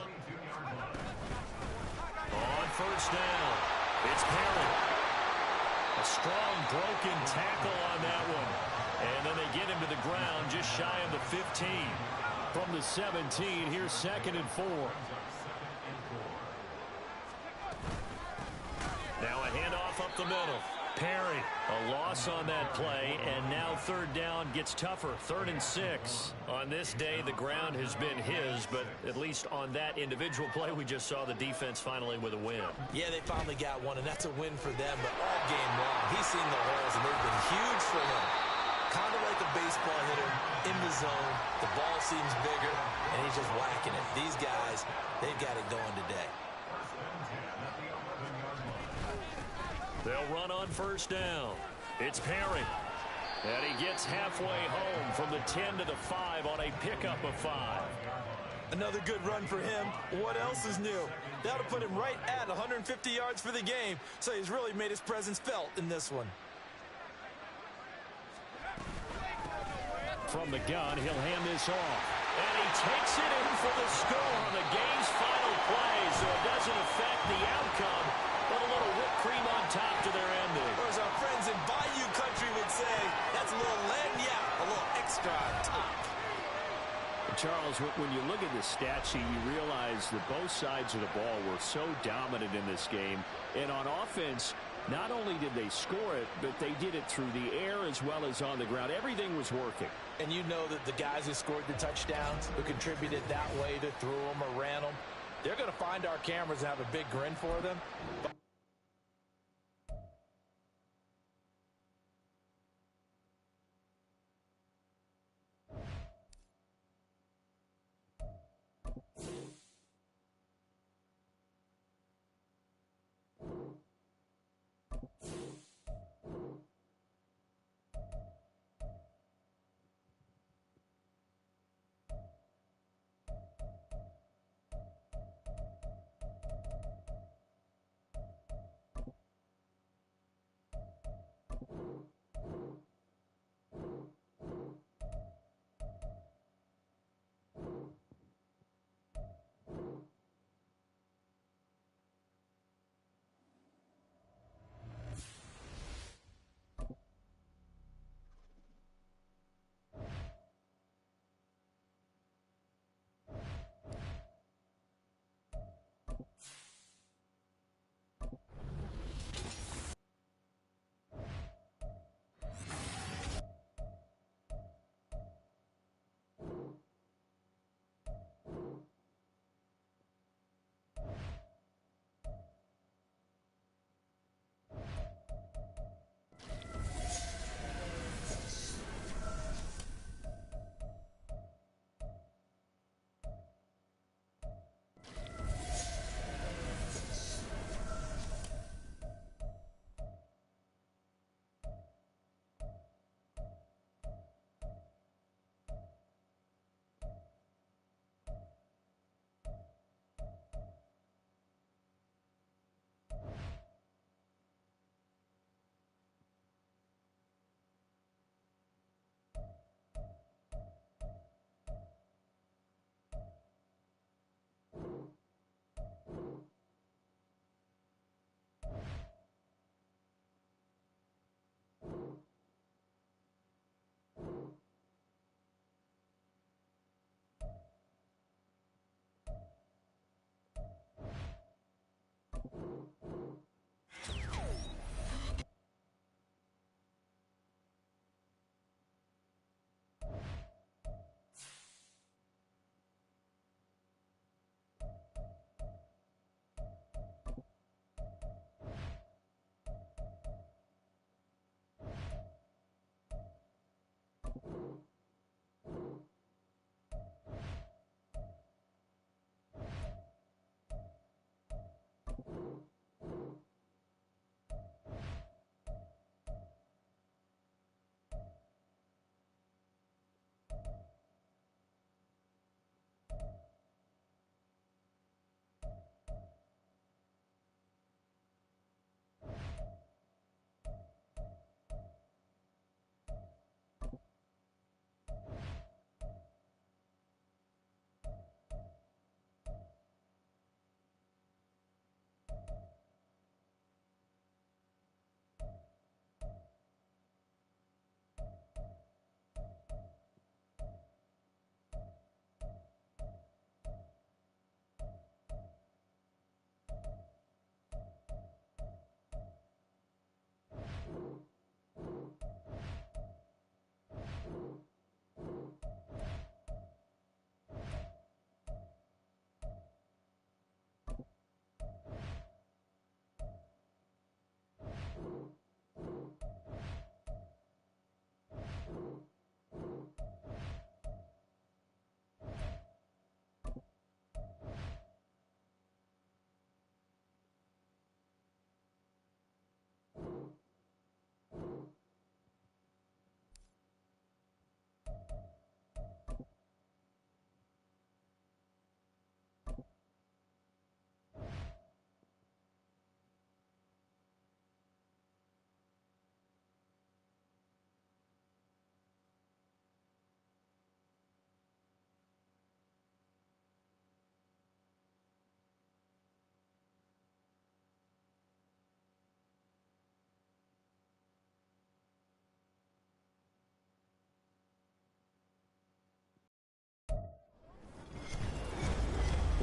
On first down, it's Perry. A strong broken tackle on that one. And then they get him to the ground just shy of the 15. From the 17, here's 2nd and 4. Now a handoff up the middle. Perry, a loss on that play, and now 3rd down gets tougher. 3rd and 6. On this day, the ground has been his, but at least on that individual play, we just saw the defense finally with a win. Yeah, they finally got one, and that's a win for them, but all game long, he's seen the holes, and they've been huge for him. Kind of like a baseball hitter in the zone. The ball seems bigger, and he's just whacking it. These guys, they've got it going today. They'll run on first down. It's Perry. And he gets halfway home from the 10 to the 5 on a pickup of 5. Another good run for him. What else is new? That'll put him right at 150 yards for the game, so he's really made his presence felt in this one. From the gun, he'll hand this off. And he takes it in for the score on the game's final play, so it doesn't affect the outcome, but a little whipped cream on top to their ending. Or as our friends in Bayou Country would say, that's a little lagniappe, a little extra on top. Charles, when you look at the stat sheet, you realize that both sides of the ball were so dominant in this game. And on offense, not only did they score it, but they did it through the air as well as on the ground. Everything was working. And you know that the guys who scored the touchdowns, who contributed that way, that threw them or ran them, they're going to find our cameras and have a big grin for them.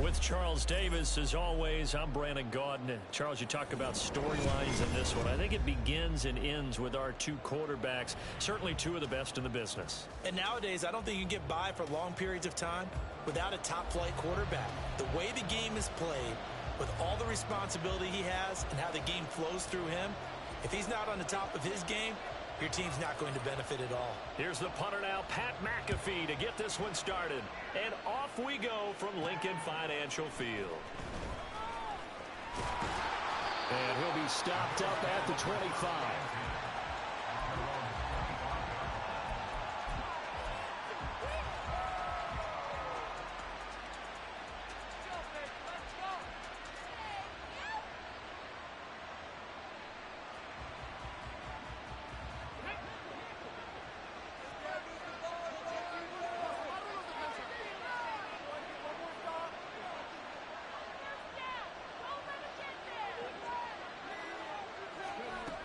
With Charles Davis, as always, I'm Brandon Gaudin. Charles, you talk about storylines in this one. I think it begins and ends with our two quarterbacks, certainly two of the best in the business. And nowadays, I don't think you can get by for long periods of time without a top-flight quarterback. The way the game is played, with all the responsibility he has and how the game flows through him, if he's not on the top of his game, your team's not going to benefit at all. Here's the punter now, Pat McAfee, to get this one started. And off we go from Lincoln Financial Field. And he'll be stopped up at the 25.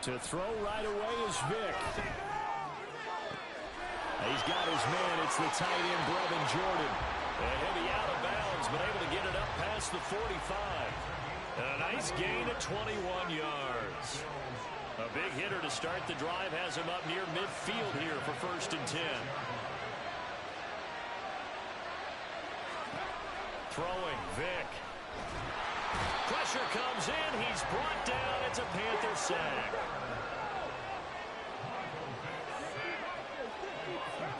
To throw right away is Vick. He's got his man. It's the tight end, Brevin Jordan. And he'll be out of bounds, but able to get it up past the 45. And a nice gain of 21 yards. A big hitter to start the drive has him up near midfield here for 1st and 10. Throwing, Vick. Pressure comes in. He's brought down. It's a Panther sack.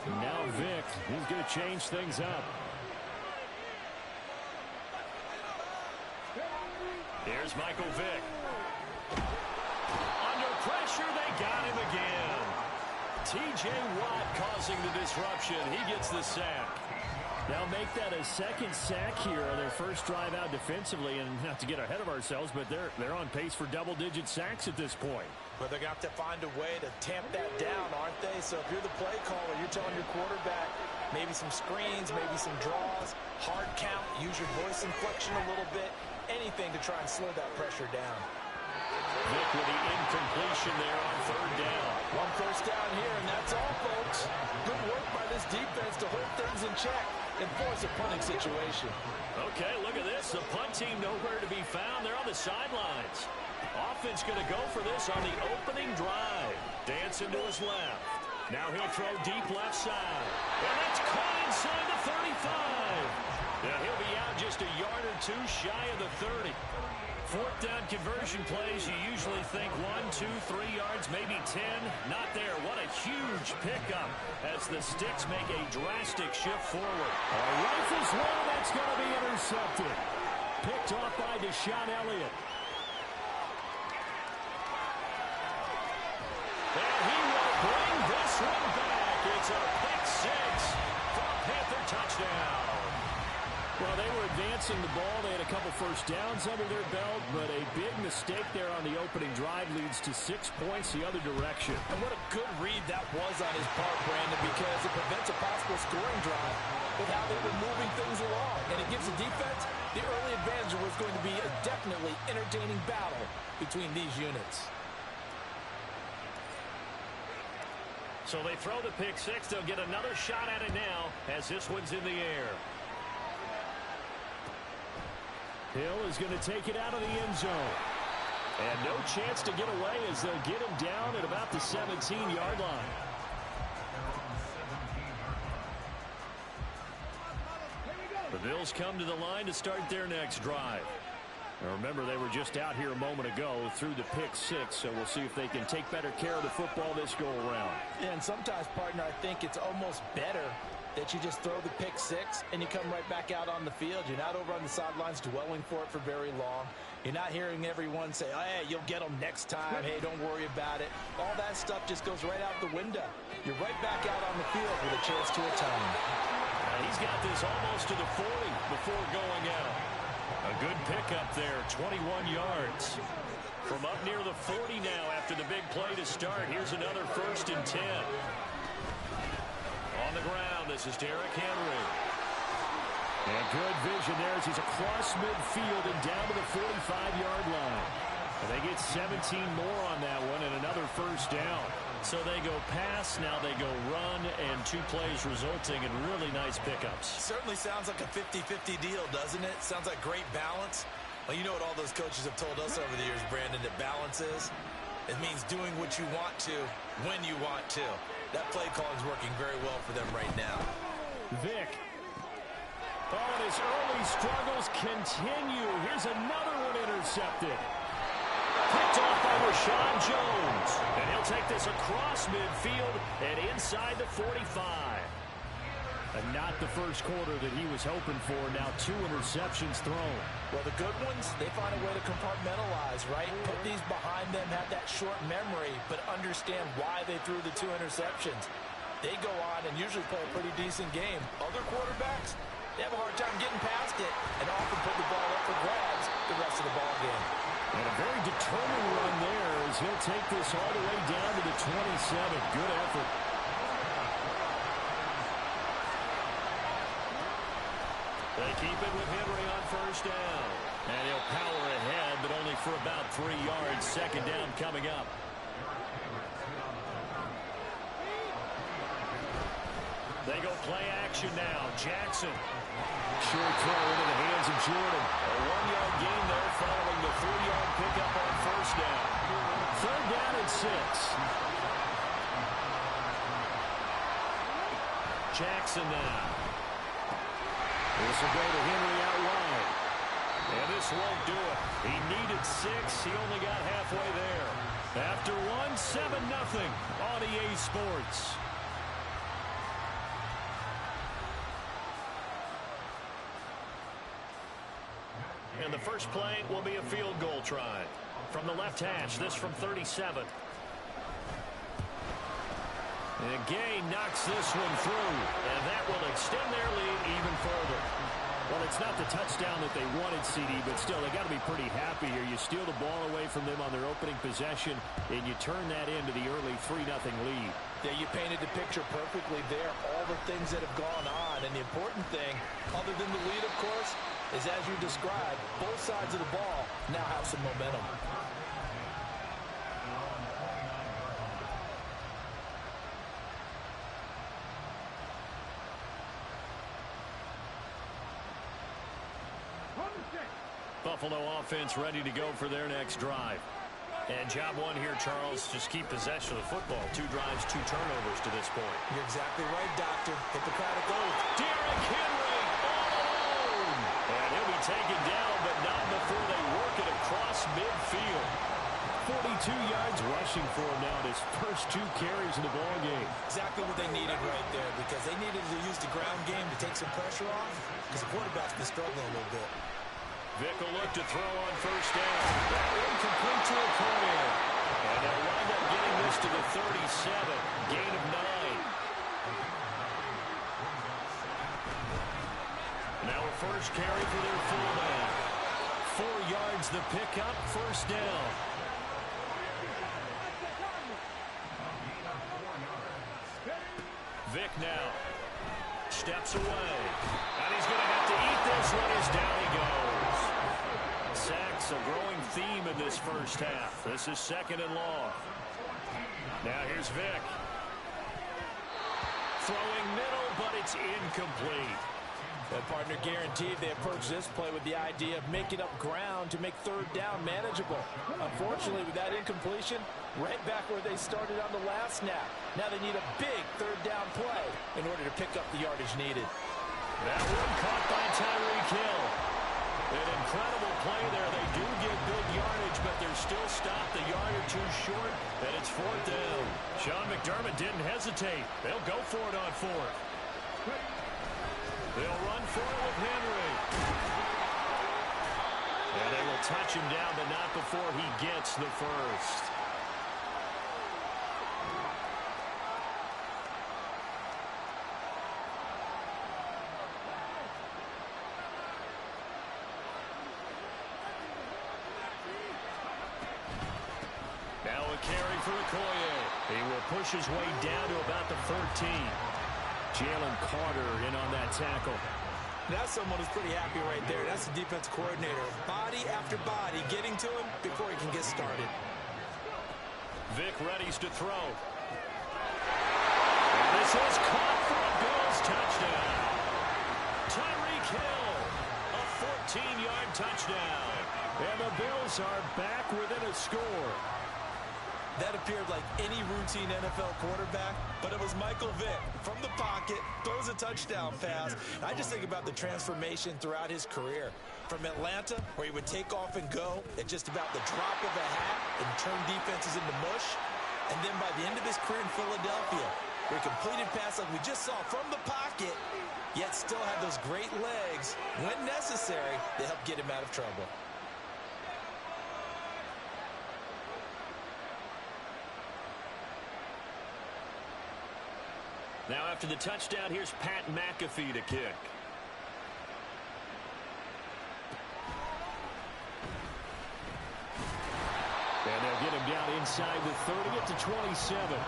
Now Vick, he's going to change things up. Here's Michael Vick. Under pressure, they got him again. T.J. Watt causing the disruption. He gets the sack. Now make that a second sack here on their first drive out defensively, and not to get ahead of ourselves, but they're on pace for double-digit sacks at this point. But they're going to have to find a way to tamp that down, aren't they? So if you're the play caller, you're telling your quarterback maybe some screens, maybe some draws, hard count, use your voice inflection a little bit, anything to try and slow that pressure down. Vick with the incompletion there on 3rd down. One first down here, and that's all, folks. Good work by this defense to hold things in check and force a punting situation. Okay, look at this. The punt team nowhere to be found. They're on the sidelines. Offense going to go for this on the opening drive. Dancing to his left. Now he'll throw deep left side. And that's caught inside the 35. Now he'll be out just a yard or two shy of the 30. 4th down conversion plays, you usually think 1, 2, 3 yards, maybe 10. Not there. What a huge pickup as the Sticks make a drastic shift forward. Rifles one, that's going to be intercepted. Picked off by Deshaun Elliott. And he will bring this one back. It's a pick 6 for a Panther touchdown. Well, they were advancing the ball. They had a couple first downs under their belt, but a big mistake there on the opening drive leads to 6 points the other direction. And what a good read that was on his part, Brandon, because it prevents a possible scoring drive with how they were moving things along. And it gives the defense the early advantage. Was going to be a definitely entertaining battle between these units. So they throw the pick 6. They'll get another shot at it now as this one's in the air. Hill is going to take it out of the end zone. And no chance to get away as they'll get him down at about the 17-yard line. The Bills come to the line to start their next drive. Now remember, they were just out here a moment ago through the pick 6, so we'll see if they can take better care of the football this go-around. Yeah, and sometimes, partner, I think it's almost better that you just throw the pick 6 and you come right back out on the field. You're not over on the sidelines dwelling for it for very long. You're not hearing everyone say, oh, hey, you'll get them next time. Hey, don't worry about it. All that stuff just goes right out the window. You're right back out on the field with a chance to atone. He's got this almost to the 40 before going out. A good pickup there, 21 yards. From up near the 40 now after the big play to start. Here's another 1st and 10. On the ground, this is Derrick Henry. And good vision there as he's across midfield and down to the 45-yard line. And they get 17 more on that one and another 1st down. So they go pass, now they go run, and 2 plays resulting in really nice pickups. Certainly sounds like a 50-50 deal, doesn't it? Sounds like great balance. Well, you know what all those coaches have told us over the years, Brandon, that balance is? It means doing what you want to, when you want to. That play calling is working very well for them right now. Vic. Oh, and his early struggles continue. Here's another one intercepted. Picked off by Rashawn Jones. And he'll take this across midfield and inside the 45. And not the first quarter that he was hoping for. Now 2 interceptions thrown. Well, the good ones, they find a way to compartmentalize, right? Put these behind them, have that short memory, but understand why they threw the 2 interceptions. They go on and usually play a pretty decent game. Other quarterbacks, they have a hard time getting past it and often put the ball up for grabs the rest of the ball game. And a very determined run there as he'll take this all the way down to the 27. Good effort. They keep it with Henry on first down. And he'll power ahead, but only for about 3 yards. Second down coming up. They go play action now. Jackson. Short throw into the hands of Jordan. A 1-yard gain there following the 3-yard pickup on first down. Third down and 6. Jackson now. This will go to Henry out wide. And this won't do it. He needed 6. He only got halfway there. After 1, 7-0 on EA Sports. And the first play will be a field goal try. From the left hash, this from 37. And Gay knocks this one through, and that will extend their lead even further. Well, it's not the touchdown that they wanted, CD, but still, they got to be pretty happy here. You steal the ball away from them on their opening possession, and you turn that into the early 3-0 lead. Yeah, you painted the picture perfectly there, all the things that have gone on. And the important thing, other than the lead, of course, is as you described, both sides of the ball now have some momentum. Buffalo offense ready to go for their next drive. And job 1 here, Charles, just keep possession of the football. 2 drives, 2 turnovers to this point. You're exactly right, Doctor. Hippocratic oath. Derrick Henry all alone. And he'll be taken down, but not before they work it across midfield. 42 yards rushing for him now in his first 2 carries in the ball game. Exactly what they needed right there, because they needed to use the ground game to take some pressure off, because the quarterback's been struggling a little bit. Vic will look to throw on first down. That incomplete to Okoye. And they'll wind up getting this to the 37. Gain of 9. Now a first carry for their fullback. 4 yards the pickup, first down. Vic now steps away. And he's going to have to eat this one as down he goes. Sacks a growing theme in this first half. This is 2nd and long. Now here's Vic. Throwing middle, but it's incomplete. The partner guaranteed they approach this play with the idea of making up ground to make third down manageable. Unfortunately, with that incompletion, right back where they started on the last snap. Now they need a big third down play in order to pick up the yardage needed. That one caught by Tyreek Hill. An incredible play there. They do get good yardage, but they're still stopped a yard or 2 short, and it's 4th down. Sean McDermott didn't hesitate. They'll go for it on 4th. They'll run for it with Henry. And they will touch him down, but not before he gets the first. Now a carry for Okoye. He will push his way down to about the 13. Jalen Carter in on that tackle. That's someone who's pretty happy right there. That's the defense coordinator. Body after body getting to him before he can get started. Vic readies to throw. This is caught for a Bills touchdown. Tyreek Hill, a 14-yard touchdown. And the Bills are back within a score. That appeared like any routine NFL quarterback, but it was Michael Vick from the pocket, throws a touchdown pass. I just think about the transformation throughout his career. From Atlanta, where he would take off and go at just about the drop of a hat and turn defenses into mush. And then by the end of his career in Philadelphia, where he completed pass like we just saw from the pocket, yet still had those great legs, when necessary, to help get him out of trouble. Now after the touchdown, here's Pat McAfee to kick. And they'll get him down inside the 30 at the 27.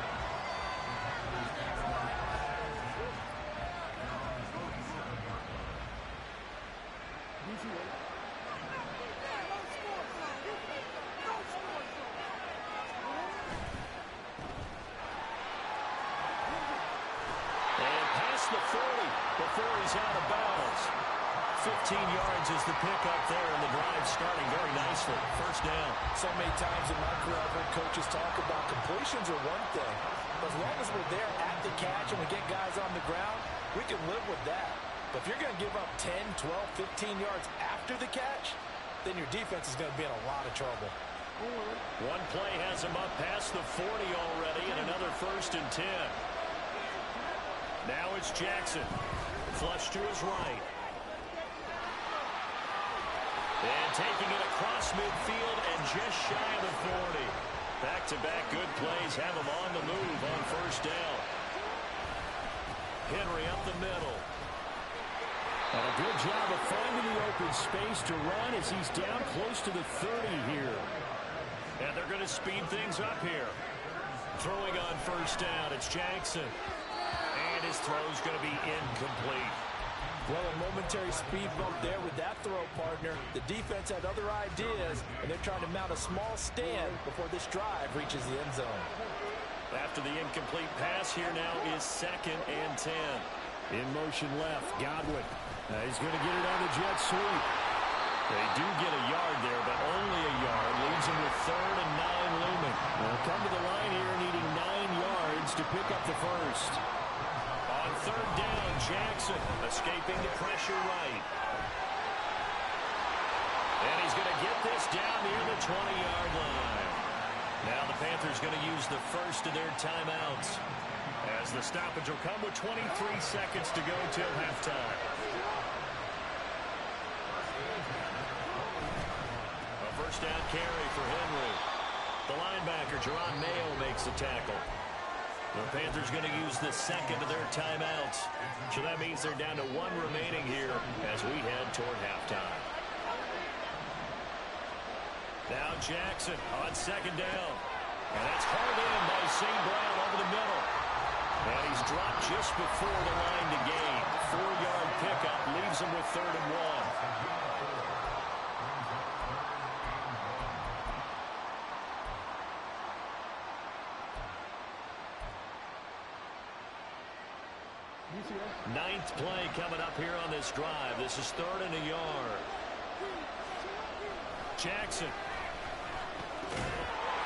The 40 before he's out of bounds. 15 yards is the pickup there, and the drive starting very nicely. First down. So many times in my career, I've heard coaches talk about completions are one thing. But as long as we're there at the catch and we get guys on the ground, we can live with that. But if you're going to give up 10, 12, 15 yards after the catch, then your defense is going to be in a lot of trouble. One play has him up past the 40 already, and another 1st and 10. Now it's Jackson. Flush to his right. And taking it across midfield and just shy of the 40. Back-to-back good plays have him on the move on first down. Henry up the middle. And a good job of finding the open space to run as he's down close to the 30 here. And they're going to speed things up here. Throwing on first down, it's Jackson. And his throw's going to be incomplete. Well, a momentary speed bump there with that throw, partner. The defense had other ideas, and they're trying to mount a small stand before this drive reaches the end zone. After the incomplete pass, here now is 2nd and 10. In motion left, Godwin. He's going to get it on the jet sweep. They do get a yard there, but only a yard. Leaves him with 3rd and 9 looming. They'll come to the line here needing 9 yards to pick up the first. On 3rd down, Jackson escaping the pressure right. And he's going to get this down near the 20-yard line. Now the Panthers going to use the first of their timeouts, as the stoppage will come with 23 seconds to go till halftime. A first down carry for Henry. The linebacker, Jerron Mayo, makes the tackle. The Panthers going to use the second of their timeouts. So that means they're down to 1 remaining here as we head toward halftime. Now Jackson on 2nd down. And that's hauled in by St. Brown over the middle. And he's dropped just before the line to gain. 4-yard pickup leaves him with 3rd and 1. Ninth play coming up here on this drive. This is 3rd and a yard. Jackson.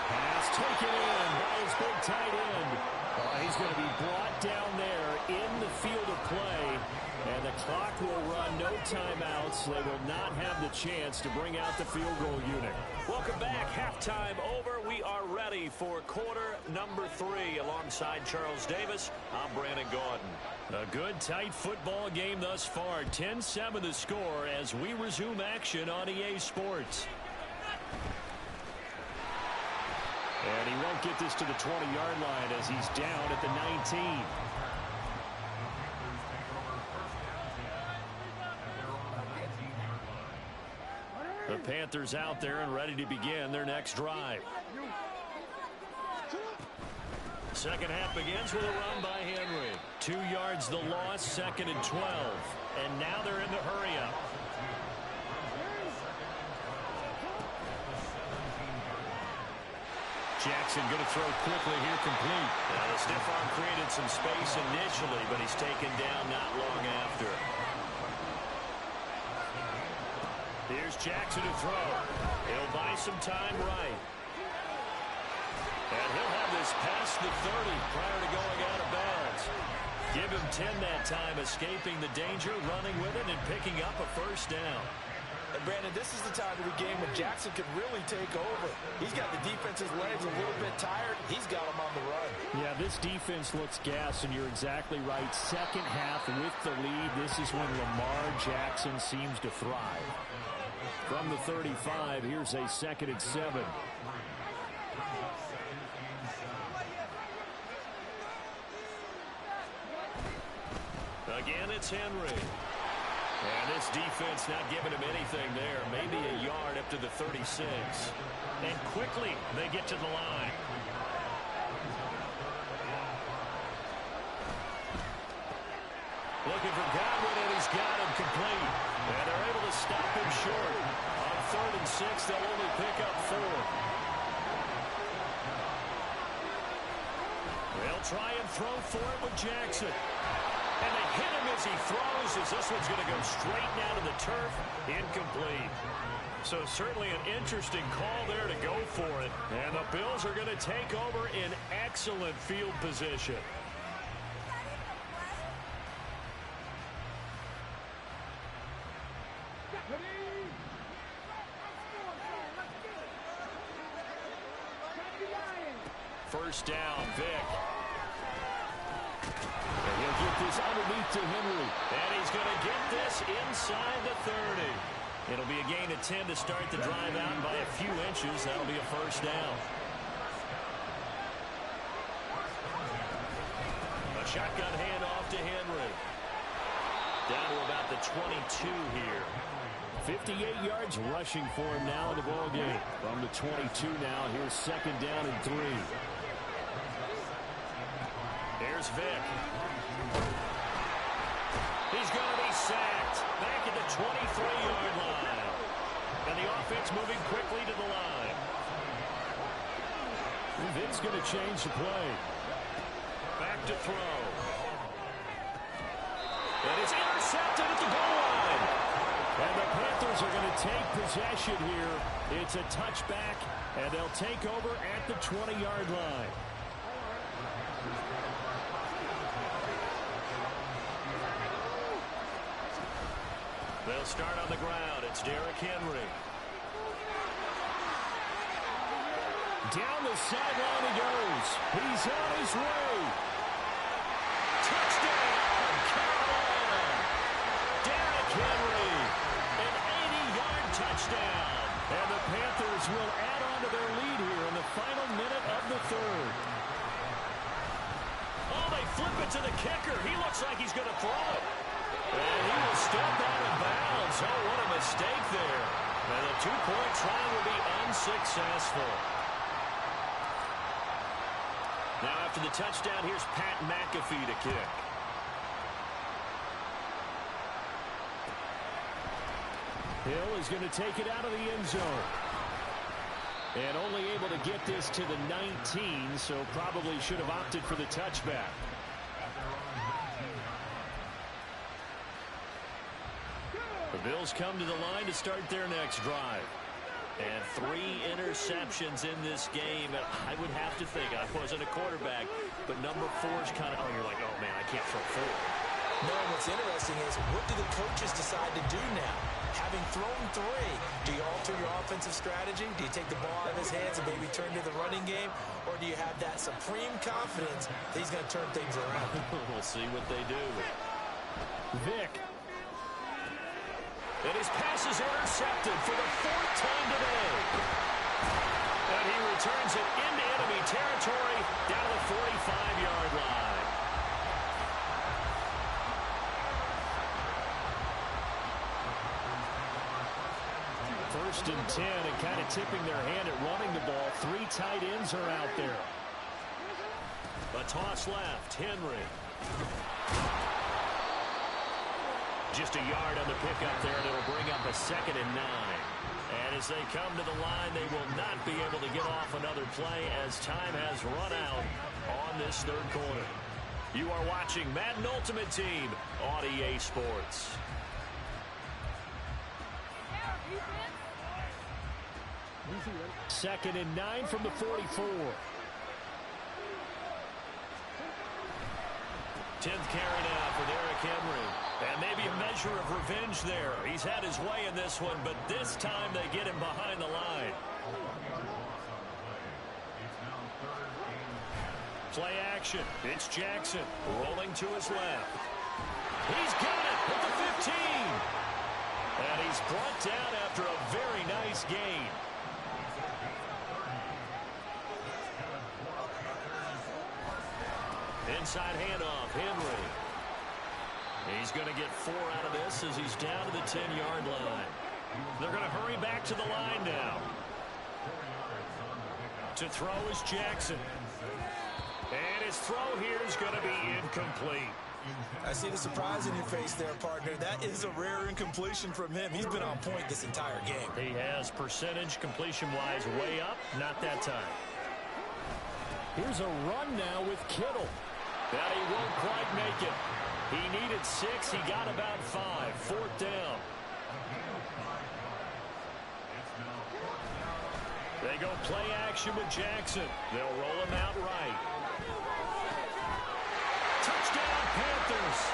Pass taken in by his big tight end. He's going to be brought down there in the field of play. And the clock will run, no timeouts. They will not have the chance to bring out the field goal unit. Welcome back. Halftime over. We are ready for quarter number 3. Alongside Charles Davis, I'm Brandon Gaudin. A good, tight football game thus far. 10-7 the score as we resume action on EA Sports. And he won't get this to the 20-yard line as he's down at the 19. The Panthers out there and ready to begin their next drive. Second half begins with a run by Henry. 2 yards the loss, 2nd and 12. And now they're in the hurry-up. Jackson going to throw quickly here, complete. Now the stiff arm created some space initially, but he's taken down not long after. Here's Jackson to throw. He'll buy some time right. And he'll have this past the 30 prior to going out of bounds. Give him 10 that time, escaping the danger, running with it, and picking up a first down. And Brandon, this is the time of the game when Jackson could really take over. He's got the defense's legs a little bit tired. He's got them on the run. Yeah, this defense looks gassed, and you're exactly right. Second half with the lead, this is when Lamar Jackson seems to thrive. From the 35, here's a 2nd and 7. Again, it's Henry. And this defense not giving him anything there. Maybe a yard up to the 36. And quickly, they get to the line. Looking for Godwin, and he's got him complete. And they're able to stop him short. On 3rd and 6, they'll only pick up 4. They'll try and throw for it with Jackson. And they hit him as he throws, as this one's going to go straight down to the turf. Incomplete. So certainly an interesting call there to go for it. And the Bills are going to take over in excellent field position. First down, Vic. And he'll get this underneath to Henry. And he's going to get this inside the 30. It'll be a gain of 10 to start the drive out by a few inches. That'll be a first down. A shotgun handoff to Henry. Down to about the 22 here. 58 yards rushing for him now in the ball game. From the 22 now, here's 2nd down and 3. Here's Vic. He's going to be sacked back at the 23-yard line. And the offense moving quickly to the line. Vic's going to change the play. Back to throw. And it's intercepted at the goal line. And the Panthers are going to take possession here. It's a touchback, and they'll take over at the 20-yard line. They'll start on the ground. It's Derrick Henry. Down the sideline he goes. He's on his way. Touchdown, Carolina. Derrick Henry, an 80-yard touchdown. And the Panthers will add on to their lead here in the final minute of the 3rd. Oh, they flip it to the kicker. He looks like he's going to throw it. And he will step out of bounds. Oh, what a mistake there. And the 2-point try will be unsuccessful. Now after the touchdown, here's Pat McAfee to kick. Hill is going to take it out of the end zone. And only able to get this to the 19, so probably should have opted for the touchback. The Bills come to the line to start their next drive. And 3 interceptions in this game. I would have to think, I wasn't a quarterback, but number 4 is kind of, oh, you're like, oh, man, I can't throw 4. No, and what's interesting is, what do the coaches decide to do now? Having thrown 3, do you alter your offensive strategy? Do you take the ball out of his hands and maybe turn to the running game? Or do you have that supreme confidence that he's going to turn things around? We'll see what they do. Vic. And his pass is intercepted for the 4th time today. And he returns it into enemy territory down to the 45-yard line. First and 10, and kind of tipping their hand at running the ball. 3 tight ends are out there. A toss left, Henry. Just a yard on the pickup there, and it'll bring up a 2nd and 9. And as they come to the line, they will not be able to get off another play as time has run out on this third quarter. You are watching Madden Ultimate Team on EA Sports. Second and 9 from the 44. 10th carry now for Derrick Henry. And maybe a measure of revenge there. He's had his way in this one, but this time they get him behind the line. Play action. It's Jackson rolling to his left. He's got it at the 15. And he's brought down after a very nice gain. Inside handoff, Henry. He's going to get 4 out of this as he's down to the 10-yard line. They're going to hurry back to the line now. To throw is Jackson. And his throw here is going to be incomplete. I see the surprise in your face there, partner. That is a rare incompletion from him. He's been on point this entire game. He has percentage completion-wise way up. Not that time. Here's a run now with Kittle. That he won't quite make it. He needed 6. He got about 5. Fourth down. They go play action with Jackson. They'll roll him out right. Touchdown, Panthers.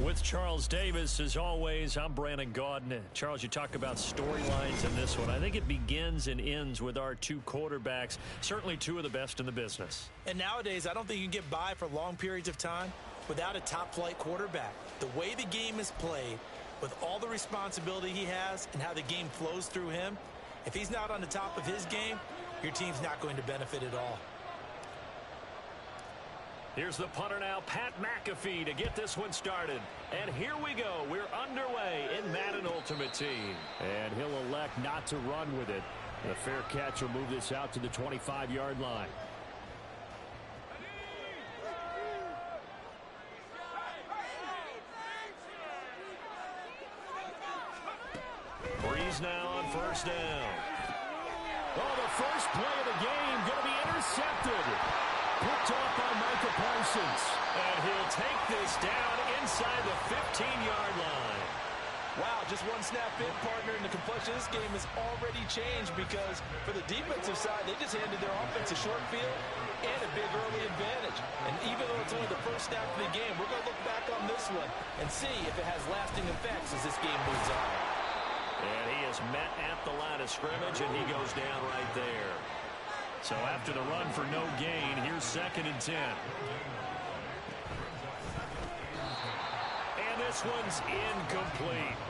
With Charles Davis, as always, I'm Brandon Gaudin. Charles, you talk about storylines in this one. I think it begins and ends with our 2 quarterbacks, certainly 2 of the best in the business. And nowadays, I don't think you can get by for long periods of time without a top-flight quarterback. The way the game is played, with all the responsibility he has and how the game flows through him, if he's not on the top of his game, your team's not going to benefit at all. Here's the punter now, Pat McAfee, to get this one started. And here we go. We're underway in Madden Ultimate Team. And he'll elect not to run with it. The fair catch will move this out to the 25-yard line. Breeze now on first down. Oh, the first play of the game going to be intercepted. Picked off by Micah Parsons. And he'll take this down inside the 15-yard line. Wow, just one snap in, partner, and the complexion of this game has already changed because for the defensive side, they just handed their offense a short field and a big early advantage. And even though it's only the first snap of the game, we're going to look back on this one and see if it has lasting effects as this game moves on. And he is met at the line of scrimmage, and he goes down right there. So after the run for no gain, here's 2nd and 10. And this one's incomplete.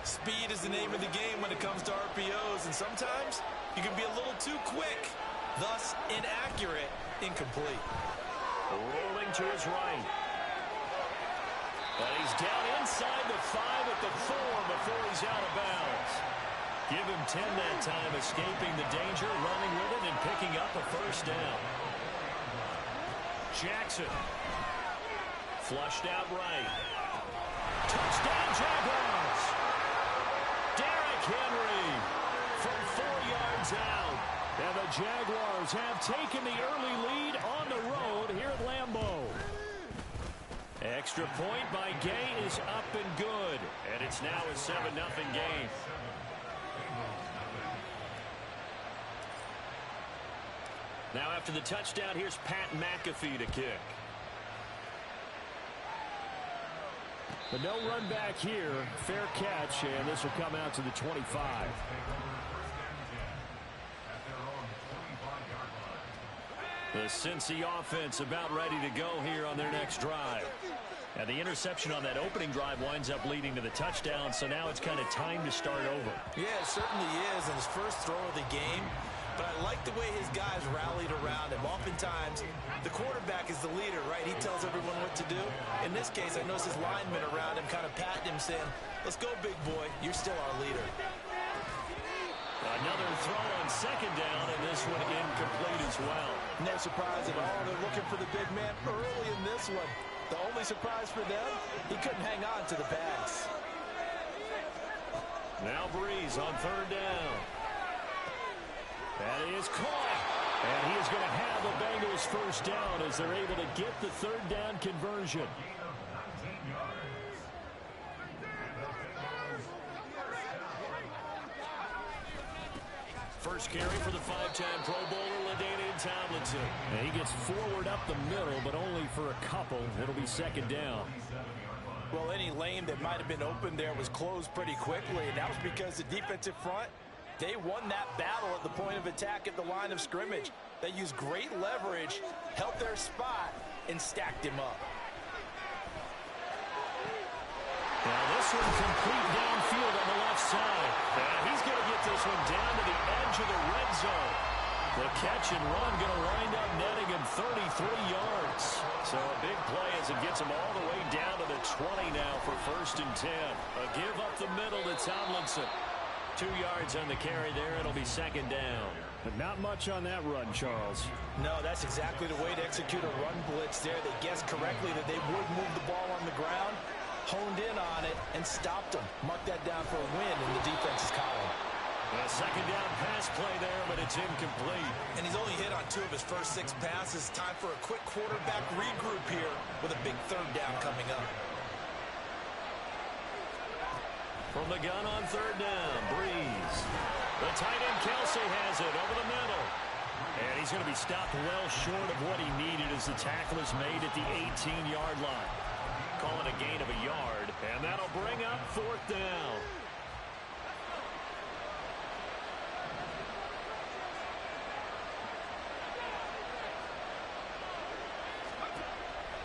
Speed is the name of the game when it comes to RPOs, and sometimes you can be a little too quick, thus inaccurate, incomplete. Rolling to his right. And he's down inside the 5 at the 4 before he's out of bounds. Give him 10 that time, escaping the danger, running with it, and picking up a first down. Jackson Flushed out right. Touchdown, Jaguars. Derrick Henry from 4 yards out. And the Jaguars have taken the early lead on the road here at Lambeau. Extra point by Gay is up and good. And it's now a 7-0 game. Now after the touchdown, here's Pat McAfee to kick. But no run back here. Fair catch, and this will come out to the 25. The Cincy offense about ready to go here on their next drive. And the interception on that opening drive winds up leading to the touchdown, so now it's kind of time to start over. Yeah, it certainly is in his first throw of the game. But I like the way his guys rallied around him. Oftentimes, the quarterback is the leader, right? He tells everyone what to do. In this case, I noticed his linemen around him kind of patting him, saying, let's go, big boy. You're still our leader. Another throw on second down, and this one incomplete as well. No surprise at all. They're looking for the big man early in this one. The only surprise for them, he couldn't hang on to the pass. Now Breeze on third down. That is caught. And he is going to have the Bengals first down as they're able to get the third down conversion. First carry for the 5-time Pro Bowler, LaDainian Tomlinson. And he gets forward up the middle, but only for a couple. It'll be second down. Well, any lane that might have been open there was closed pretty quickly, and that was because the defensive front, they won that battle at the point of attack at the line of scrimmage. They used great leverage, held their spot, and stacked him up. Now this one complete downfield on the left side. And he's going to get this one down to the edge of the red zone. The catch and run going to wind up netting him 33 yards. So a big play as it gets him all the way down to the 20 now for 1st and 10. A give up the middle to Tomlinson. 2 yards on the carry there. It'll be second down. But not much on that run, Charles. No, that's exactly the way to execute a run blitz there. They guessed correctly that they would move the ball on the ground, honed in on it, and stopped them. Mark that down for a win in the defense's column. A second down pass play there, but it's incomplete. And he's only hit on 2 of his first 6 passes. Time for a quick quarterback regroup here with a big third down coming up. From the gun on third down, Breeze. The tight end Kelsey has it over the middle. And he's going to be stopped well short of what he needed as the tackle is made at the 18-yard line. Calling a gain of a yard, and that'll bring up 4th down.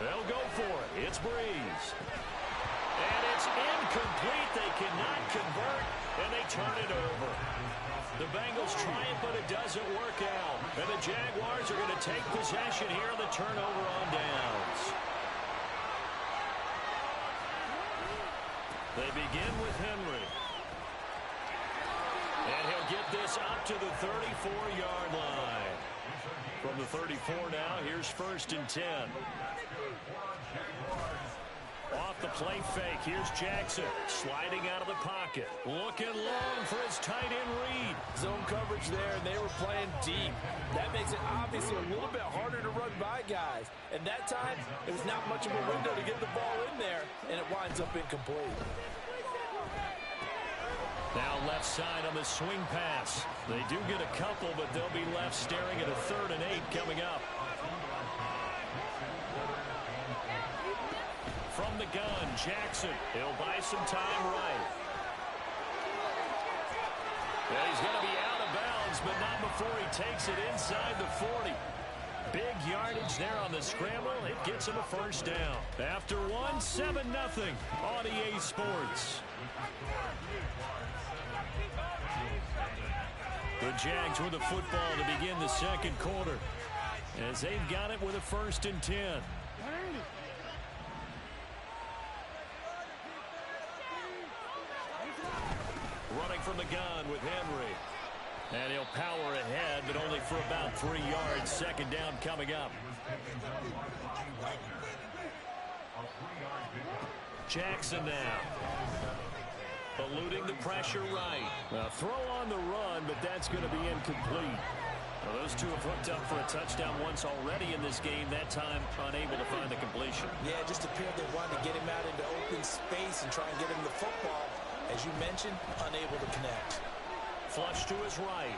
They'll go for it. It's Breeze. And it's incomplete. They cannot convert, and they turn it over. The Bengals try it, but it doesn't work out. And the Jaguars are going to take possession here on the turnover on downs. They begin with Henry. And he'll get this up to the 34-yard line. From the 34 now, here's 1st and 10. Off the play fake, here's Jackson sliding out of the pocket. Looking long for his tight end Reed. Zone coverage there, and they were playing deep. That makes it obviously a little bit harder to run by guys. And that time, it was not much of a window to get the ball in there, and it winds up incomplete. Now left side on the swing pass. They do get a couple, but they'll be left staring at a 3rd and 8 coming up. From the gun, Jackson. He'll buy some time right. And he's going to be out of bounds, but not before he takes it inside the 40. Big yardage there on the scramble. It gets him a first down. After one, 7-0 on EA Sports. The Jags with the football to begin the second quarter, as they've got it with a 1st and 10. Running from the gun with Henry. And he'll power ahead, but only for about 3 yards. Second down coming up. Jackson now. Eluding the pressure right. Throw on the run, but that's going to be incomplete. Well, those two have hooked up for a touchdown once already in this game, that time unable to find the completion. Yeah, it just appeared they wanted to get him out into open space and try and get him the football. As you mentioned, unable to connect. Flush to his right.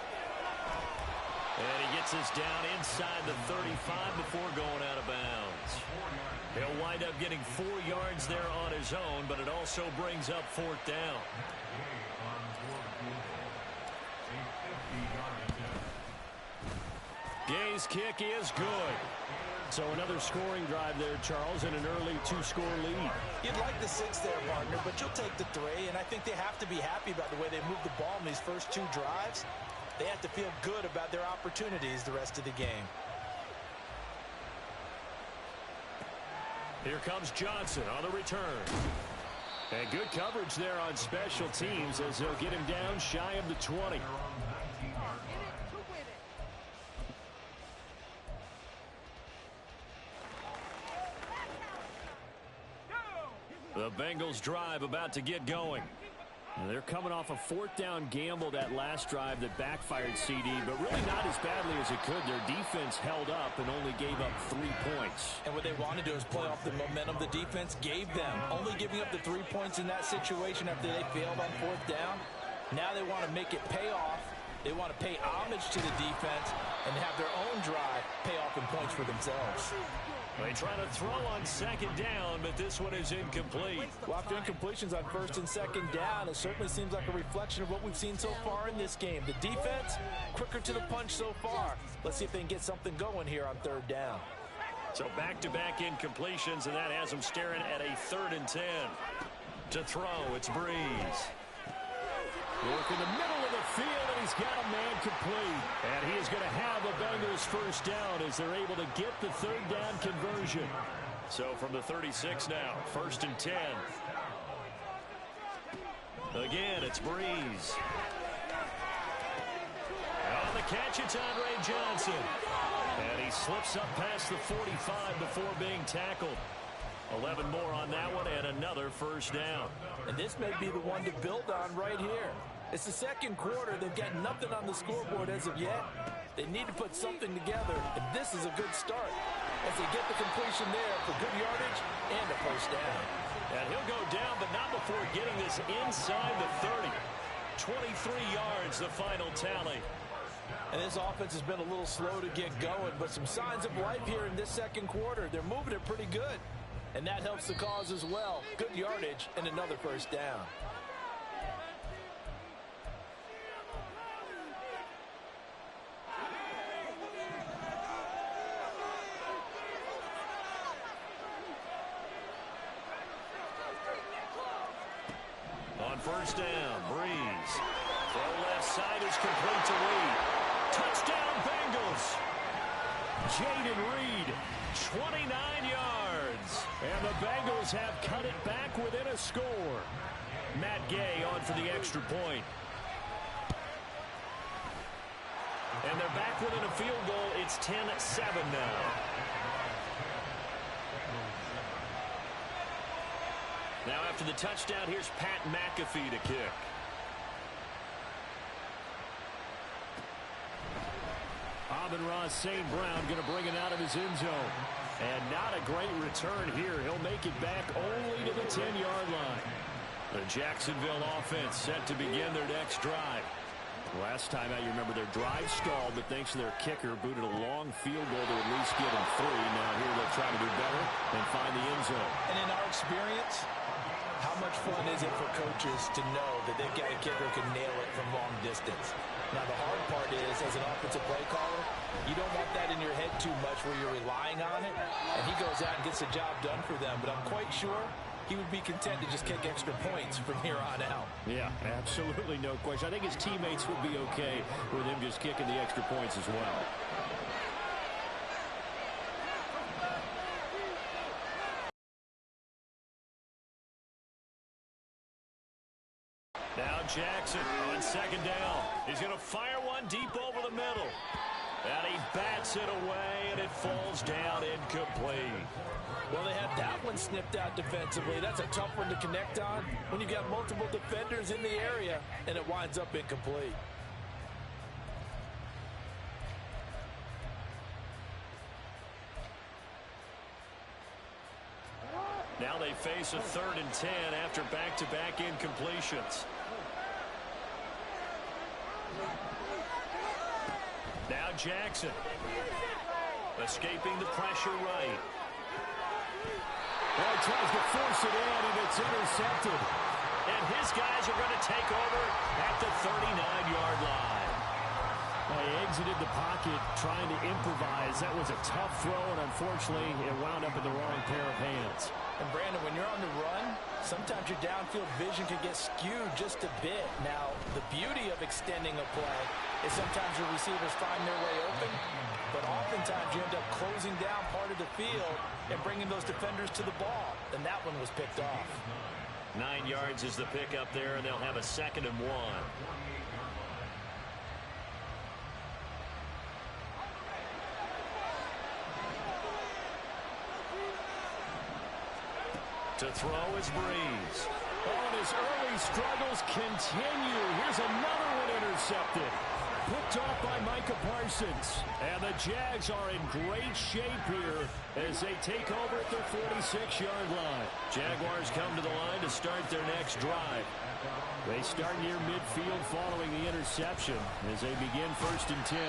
And he gets us down inside the 35 before going out of bounds. He'll wind up getting 4 yards there on his own, but it also brings up 4th down. Gay's kick is good. So another scoring drive there, Charles, and an early 2-score lead. You'd like the 6 there, partner, but you'll take the 3, and I think they have to be happy about the way they moved the ball in these first 2 drives. They have to feel good about their opportunities the rest of the game. Here comes Johnson on the return. And good coverage there on special teams as they'll get him down shy of the 20. The Bengals drive about to get going. They're coming off a 4th down gamble that last drive that backfired CD, but really not as badly as it could. Their defense held up and only gave up 3 points. And what they want to do is play off the momentum the defense gave them. Only giving up the 3 points in that situation after they failed on 4th down. Now they want to make it pay off. They want to pay homage to the defense and have their own drive pay off in points for themselves. They try to throw on 2nd down, but this one is incomplete. Well, after incompletions on 1st and 2nd down, it certainly seems like a reflection of what we've seen so far in this game. The defense, quicker to the punch so far. Let's see if they can get something going here on 3rd down. So back-to-back incompletions, and that has them staring at a 3rd and 10. To throw, it's Breeze. Work in the middle of the field, and he's got a man complete. And he is going to have the Bengals 1st down as they're able to get the 3rd down conversion. So from the 36 now, 1st and 10. Again, it's Breeze. On the catch, it's Andre Johnson. And he slips up past the 45 before being tackled. 11 more on that one, and another 1st down. And this may be the one to build on right here. It's the 2nd quarter. They've got nothing on the scoreboard as of yet. They need to put something together, and this is a good start as they get the completion there for good yardage and a 1st down. And he'll go down, but not before getting this inside the 30. 23 yards, the final tally. And this offense has been a little slow to get going, but some signs of life here in this 2nd quarter. They're moving it pretty good. And that helps the cause as well. Good yardage and another 1st down. On 1st down, Breeze. Throw left side is complete to Reed. Touchdown, Bengals. Jaden Reed, 29 yards. And the Bengals have cut it back within a score. Matt Gay on for the extra point. And they're back within a field goal. It's 10-7 now. Now after the touchdown, here's Pat McAfee to kick. Amon-Ra St. Brown going to bring it out of his end zone. And not a great return here. He'll make it back only to the 10-yard line. The Jacksonville offense set to begin their next drive. Last time out, you remember their drive stalled, but thanks to their kicker, booted a long field goal to at least get them 3. Now here they'll try to do better and find the end zone. And in our experience, how much fun is it for coaches to know that they've got a kicker who can nail it from long distance? Now, the hard part is, as an offensive play caller, you don't want that in your head too much where you're relying on it, and he goes out and gets the job done for them. But I'm quite sure he would be content to just kick extra points from here on out. Yeah, absolutely no question. I think his teammates would be okay with him just kicking the extra points as well. Now Jackson on 2nd down. He's going to fire one deep over the middle. And he bats it away, and it falls down incomplete. Well, they had that one snipped out defensively. That's a tough one to connect on when you've got multiple defenders in the area, and it winds up incomplete. Now they face a 3rd and 10 after back-to-back incompletions. Now Jackson. Escaping the pressure right. Well, he tries to force it in, and it's intercepted. And his guys are going to take over at the 39-yard line. Well, he exited the pocket trying to improvise. That was a tough throw, and unfortunately, it wound up in the wrong pair of hands. And, Brandon, when you're on the run, sometimes your downfield vision can get skewed just a bit. Now, the beauty of extending a play is sometimes your receivers find their way open, but oftentimes you end up closing down part of the field and bringing those defenders to the ball. And that one was picked off. 9 yards is the pickup there, and they'll have a 2nd and 1. To throw is Breeze. Oh, and his early struggles continue. Here's another one intercepted. Picked off by Micah Parsons. And the Jags are in great shape here as they take over at their 46-yard line. Jaguars come to the line to start their next drive. They start near midfield following the interception as they begin 1st and 10.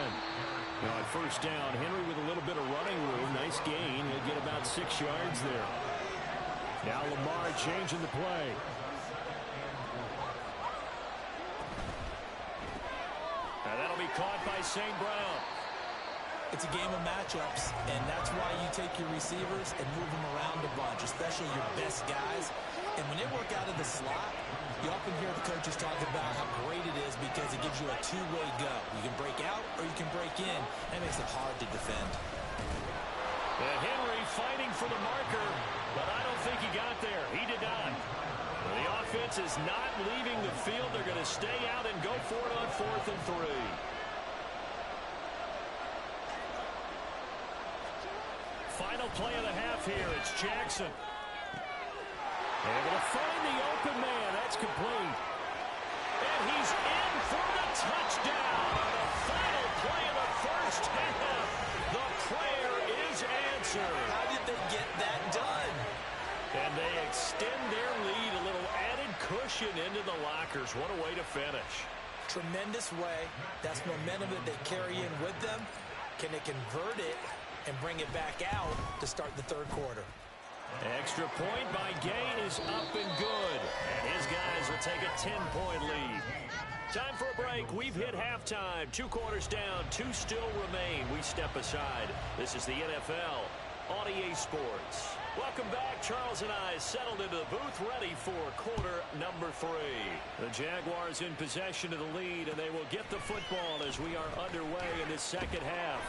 Now at 1st down, Henry with a little bit of running room. Nice gain. He'll get about 6 yards there. Now Lamar changing the play. And that'll be caught by St. Brown. It's a game of matchups, and that's why you take your receivers and move them around a bunch, especially your best guys. And when they work out of the slot, you often hear the coaches talk about how great it is because it gives you a two-way go. You can break out or you can break in. That makes it hard to defend. And Henry fighting for the marker, but I don't think he got there. He did not. The offense is not leaving the field. They're going to stay out and go for it on 4th and 3. Final play of the half here. It's Jackson. Able to find the open man. That's complete. And he's in for the touchdown on the final play of the 1st half. The prayer is answered. How did they get that done? And they extend their lead, a little added cushion into the lockers. What a way to finish. Tremendous way. That's momentum that they carry in with them. Can they convert it and bring it back out to start the 3rd quarter? Extra point by Gay is up and good. And his guys will take a 10-point lead. Time for a break. We've hit halftime. 2 quarters down, 2 still remain. We step aside. This is the NFL on EA Sports. Welcome back. Charles and I settled into the booth, ready for quarter number 3. The Jaguars in possession of the lead, and they will get the football as we are underway in this 2nd half.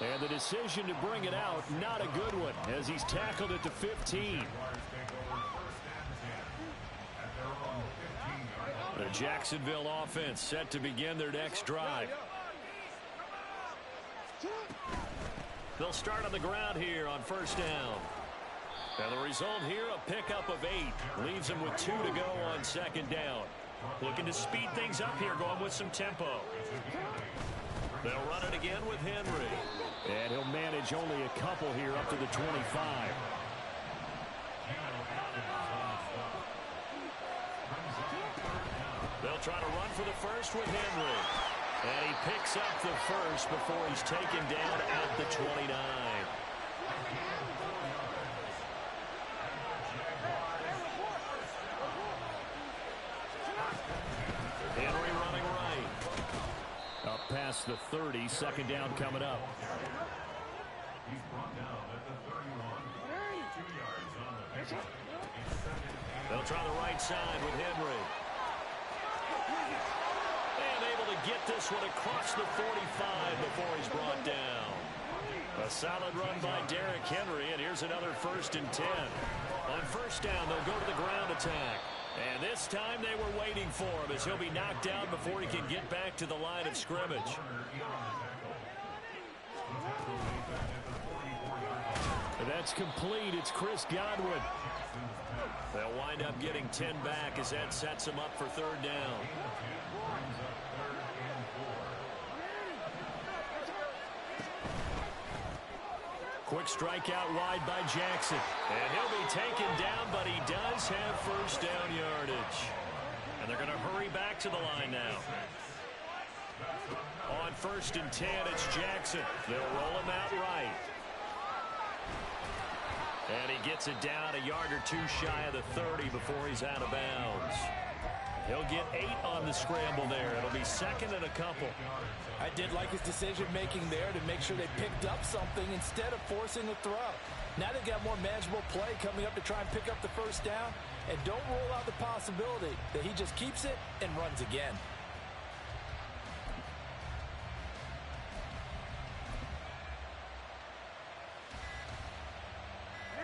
And the decision to bring it out, not a good one, as he's tackled at the 15. The Jacksonville offense set to begin their next drive. They'll start on the ground here on 1st down. And the result here, a pickup of 8. Leaves them with 2 to go on 2nd down. Looking to speed things up here, going with some tempo. They'll run it again with Henry. And he'll manage only a couple here up to the 25. They'll try to run for the 1st with Henry. And he picks up the 1st before he's taken down at the 29. Henry running right. Up past the 30, 2nd down coming up. He's brought down at the 31. 2 yards on the pickup. They'll try the right side with Henry. And able to get this one across the 45 before he's brought down. A solid run by Derrick Henry, and here's another 1st and 10. On 1st down, they'll go to the ground attack. And this time they were waiting for him as he'll be knocked down before he can get back to the line of scrimmage. That's complete. It's Chris Godwin. They'll wind up getting 10 back as that sets them up for third down. Quick strike out wide by Jackson. And he'll be taken down, but he does have first down yardage. And they're going to hurry back to the line now. On 1st and 10, it's Jackson. They'll roll him out right. And he gets it down a yard or two shy of the 30 before he's out of bounds. He'll get 8 on the scramble there. It'll be 2nd and a couple. I did like his decision-making there to make sure they picked up something instead of forcing a throw. Now they've got more manageable play coming up to try and pick up the first down. And don't rule out the possibility that he just keeps it and runs again.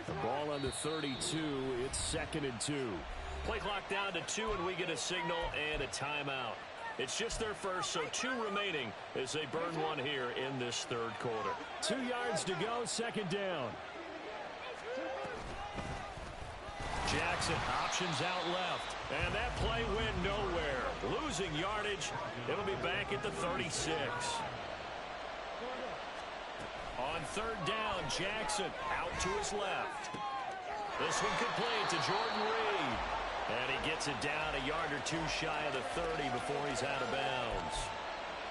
The ball on the 32. It's 2nd and 2. Play clock down to 2, and we get a signal and a timeout. It's just their first, so 2 remaining as they burn one here in this third quarter. 2 yards to go, 2nd down. Jackson options out left, and that play went nowhere. Losing yardage. It'll be back at the 36. On 3rd down, Jackson out to his left. This one complete to Jordan Reed. And he gets it down a yard or two shy of the 30 before he's out of bounds.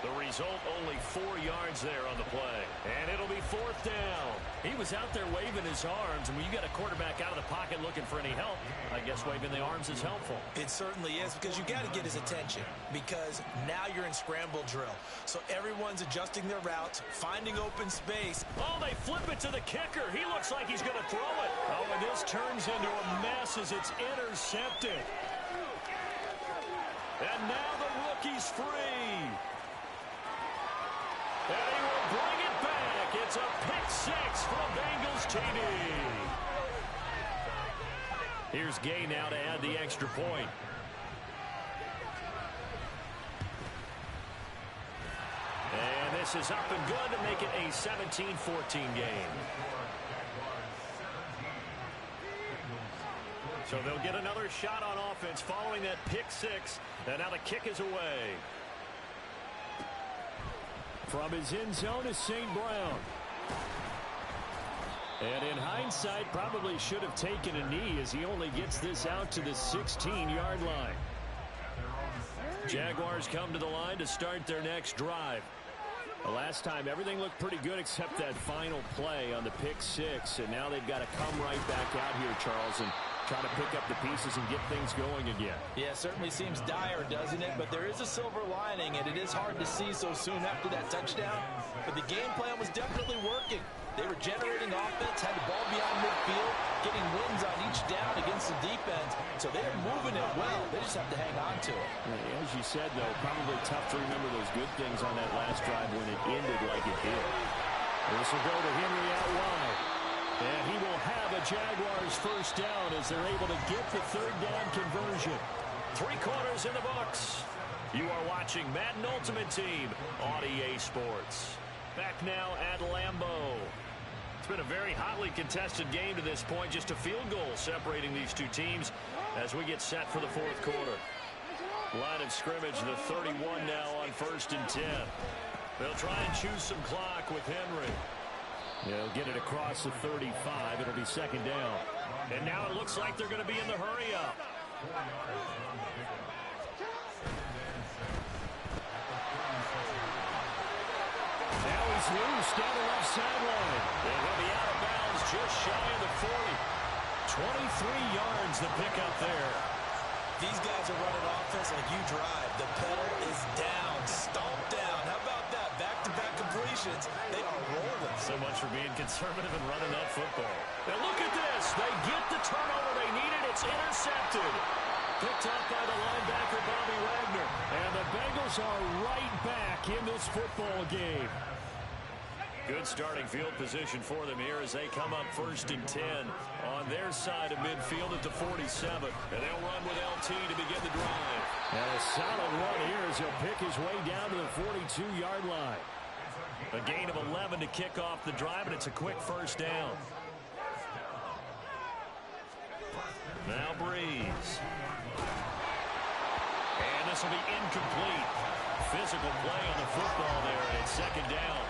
The result, only 4 yards there on the play. And it'll be 4th down. He was out there waving his arms, and when you got a quarterback out of the pocket looking for any help, I guess waving the arms is helpful. It certainly is, because you got to get his attention, because now you're in scramble drill. So everyone's adjusting their routes, finding open space. Oh, they flip it to the kicker. He looks like he's going to throw it. Oh, and this turns into a mess as it's intercepted. And now the rookie's free. And he will bring it back. It's a pick 6 from Bengals TD. Here's Gay now to add the extra point. And this is up and good to make it a 17-14 game. So they'll get another shot on offense following that pick 6. And now the kick is away. From his end zone is St. Brown. And in hindsight, probably should have taken a knee as he only gets this out to the 16-yard line. Jaguars come to the line to start their next drive. The last time, everything looked pretty good except that final play on the pick 6. And now they've got to come right back out here, Charles, and try to pick up the pieces and get things going again. Yeah, it certainly seems dire, doesn't it? But there is a silver lining, and it is hard to see so soon after that touchdown. But the game plan was definitely working. They were generating offense, had the ball beyond midfield, getting wins on each down against the defense. So they're moving it well. They just have to hang on to it. As you said, though, probably tough to remember those good things on that last drive when it ended like it did. This will go to Henry out wide. And he will have a Jaguars first down as they're able to get the third down conversion. 3 quarters in the books. You are watching Madden Ultimate Team on EA Sports. Back now at Lambeau. It's been a very hotly contested game to this point. Just a field goal separating these two teams as we get set for the 4th quarter. Line of scrimmage, the 31 now on 1st and 10. They'll try and choose some clock with Henry. They'll get it across the 35. It'll be 2nd down. And now it looks like they're going to be in the hurry-up. Now he's loose down the left sideline. And he'll be out of bounds just shy of the 40. 23 yards the pickup there. These guys are running offense like you drive. The pedal is down, stomped down. How about that? Back-to-back completions. They are rolling. So much for being conservative and running that football. Now look at this. They get the turnover they needed. It's intercepted. Picked up by the linebacker, Bobby Wagner. And the Bengals are right back in this football game. Good starting field position for them here as they come up 1st and 10 on their side of midfield at the 47. And they'll run with LT to begin the drive. And a solid run here as he'll pick his way down to the 42-yard line. A gain of 11 to kick off the drive, and it's a quick first down. Now Breeze. And this will be incomplete. Physical play on the football there, and it's second down.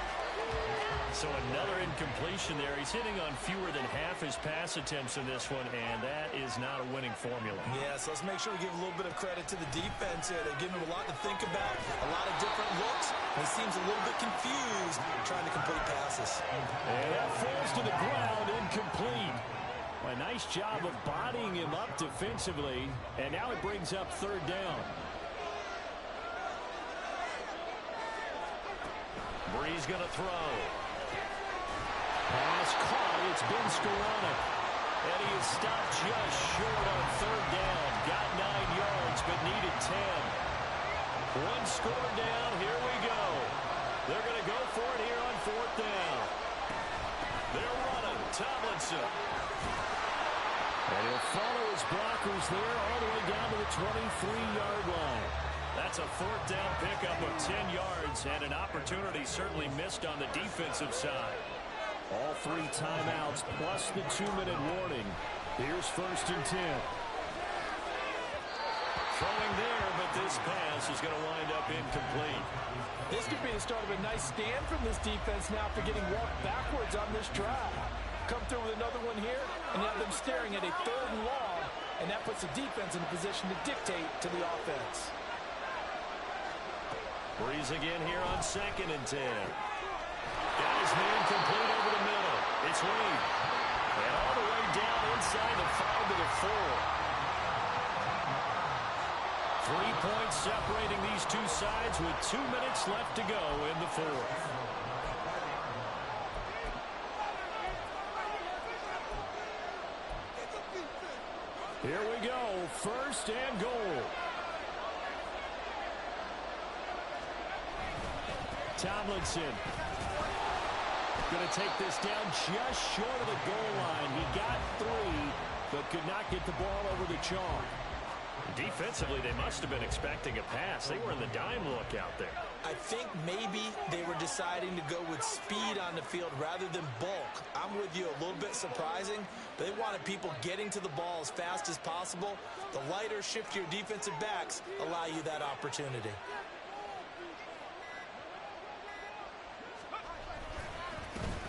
So another incompletion there. He's hitting on fewer than half his pass attempts in this one, and that is not a winning formula. Yeah, so let's make sure we give a little bit of credit to the defense here. They're giving him a lot to think about, a lot of different looks. He seems a little bit confused trying to complete passes. And that falls to the ground, incomplete. A nice job of bodying him up defensively, and now it brings up third down. Breeze going to throw. Pass caught. It's been Skoronic. And he is stopped just short on third down. Got 9 yards, but needed 10. One score down. Here we go. They're going to go for it here on fourth down. They're running. Tomlinson. And he'll follow his blockers there all the way down to the 23-yard line. That's a fourth down pickup of 10 yards, and an opportunity certainly missed on the defensive side. All 3 timeouts plus the 2-minute warning. Here's first and 10. Throwing there, but this pass is going to wind up incomplete. This could be the start of a nice stand from this defense now for getting walked backwards on this drive. Come through with another one here, and have them staring at a third and long, and that puts the defense in a position to dictate to the offense. Breeze again here on second and 10. Got his man complete over the middle. It's Reed. And all the way down inside the 5 to the 4. 3 points separating these two sides with 2 minutes left to go in the fourth. Here we go. First and goal. Tomlinson going to take this down just short of the goal line. He got 3, but could not get the ball over the chalk. Defensively, they must have been expecting a pass. They were in the dime look out there. I think maybe they were deciding to go with speed on the field rather than bulk. I'm with you, a little bit surprising. They wanted people getting to the ball as fast as possible. The lighter, shiftier defensive backs allow you that opportunity.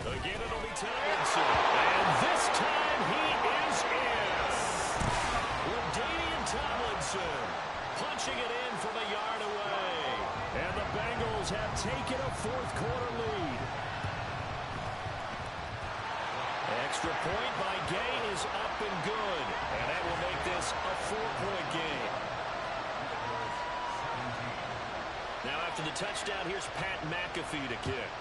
Again, it'll be Tomlinson. And this time he is in. LaDainian Tomlinson punching it in from a yard away. And the Bengals have taken a fourth-quarter lead. Extra point by Gay is up and good. And that will make this a 4-point game. Now after the touchdown, here's Pat McAfee to kick.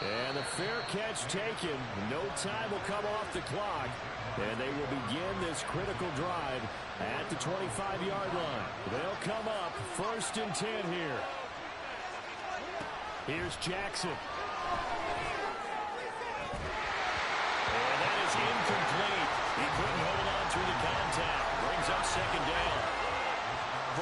And the fair catch taken. No time will come off the clock. And they will begin this critical drive at the 25-yard line. They'll come up first and 10 here. Here's Jackson. And that is incomplete. He couldn't hold on through the contact. Brings up second down.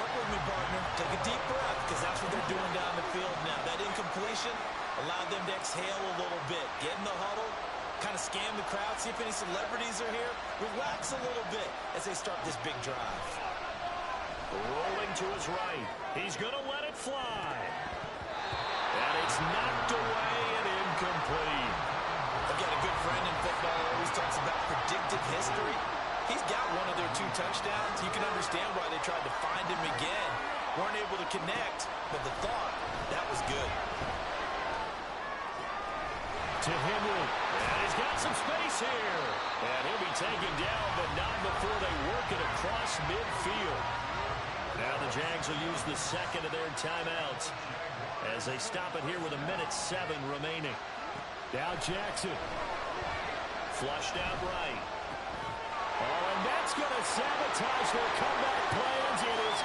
Work with me, partner. Take a deep breath, because that's what they're doing down the field now. That incompletion allowed them to exhale a little bit. Get in the huddle, kind of scan the crowd, see if any celebrities are here. Relax a little bit as they start this big drive. Rolling to his right. He's going to let it fly. And it's knocked away and incomplete. I've got a good friend in football who always talks about predictive history. He's got one of their 2 touchdowns. You can understand why they tried to find him again. Weren't able to connect, but the thought, that was good. To Henry. And he's got some space here. And he'll be taken down, but not before they work it across midfield. Now the Jags will use the second of their timeouts as they stop it here with 1:07 remaining. Now Jackson. Flushed out right. Oh, and that's going to sabotage their comeback plans. It is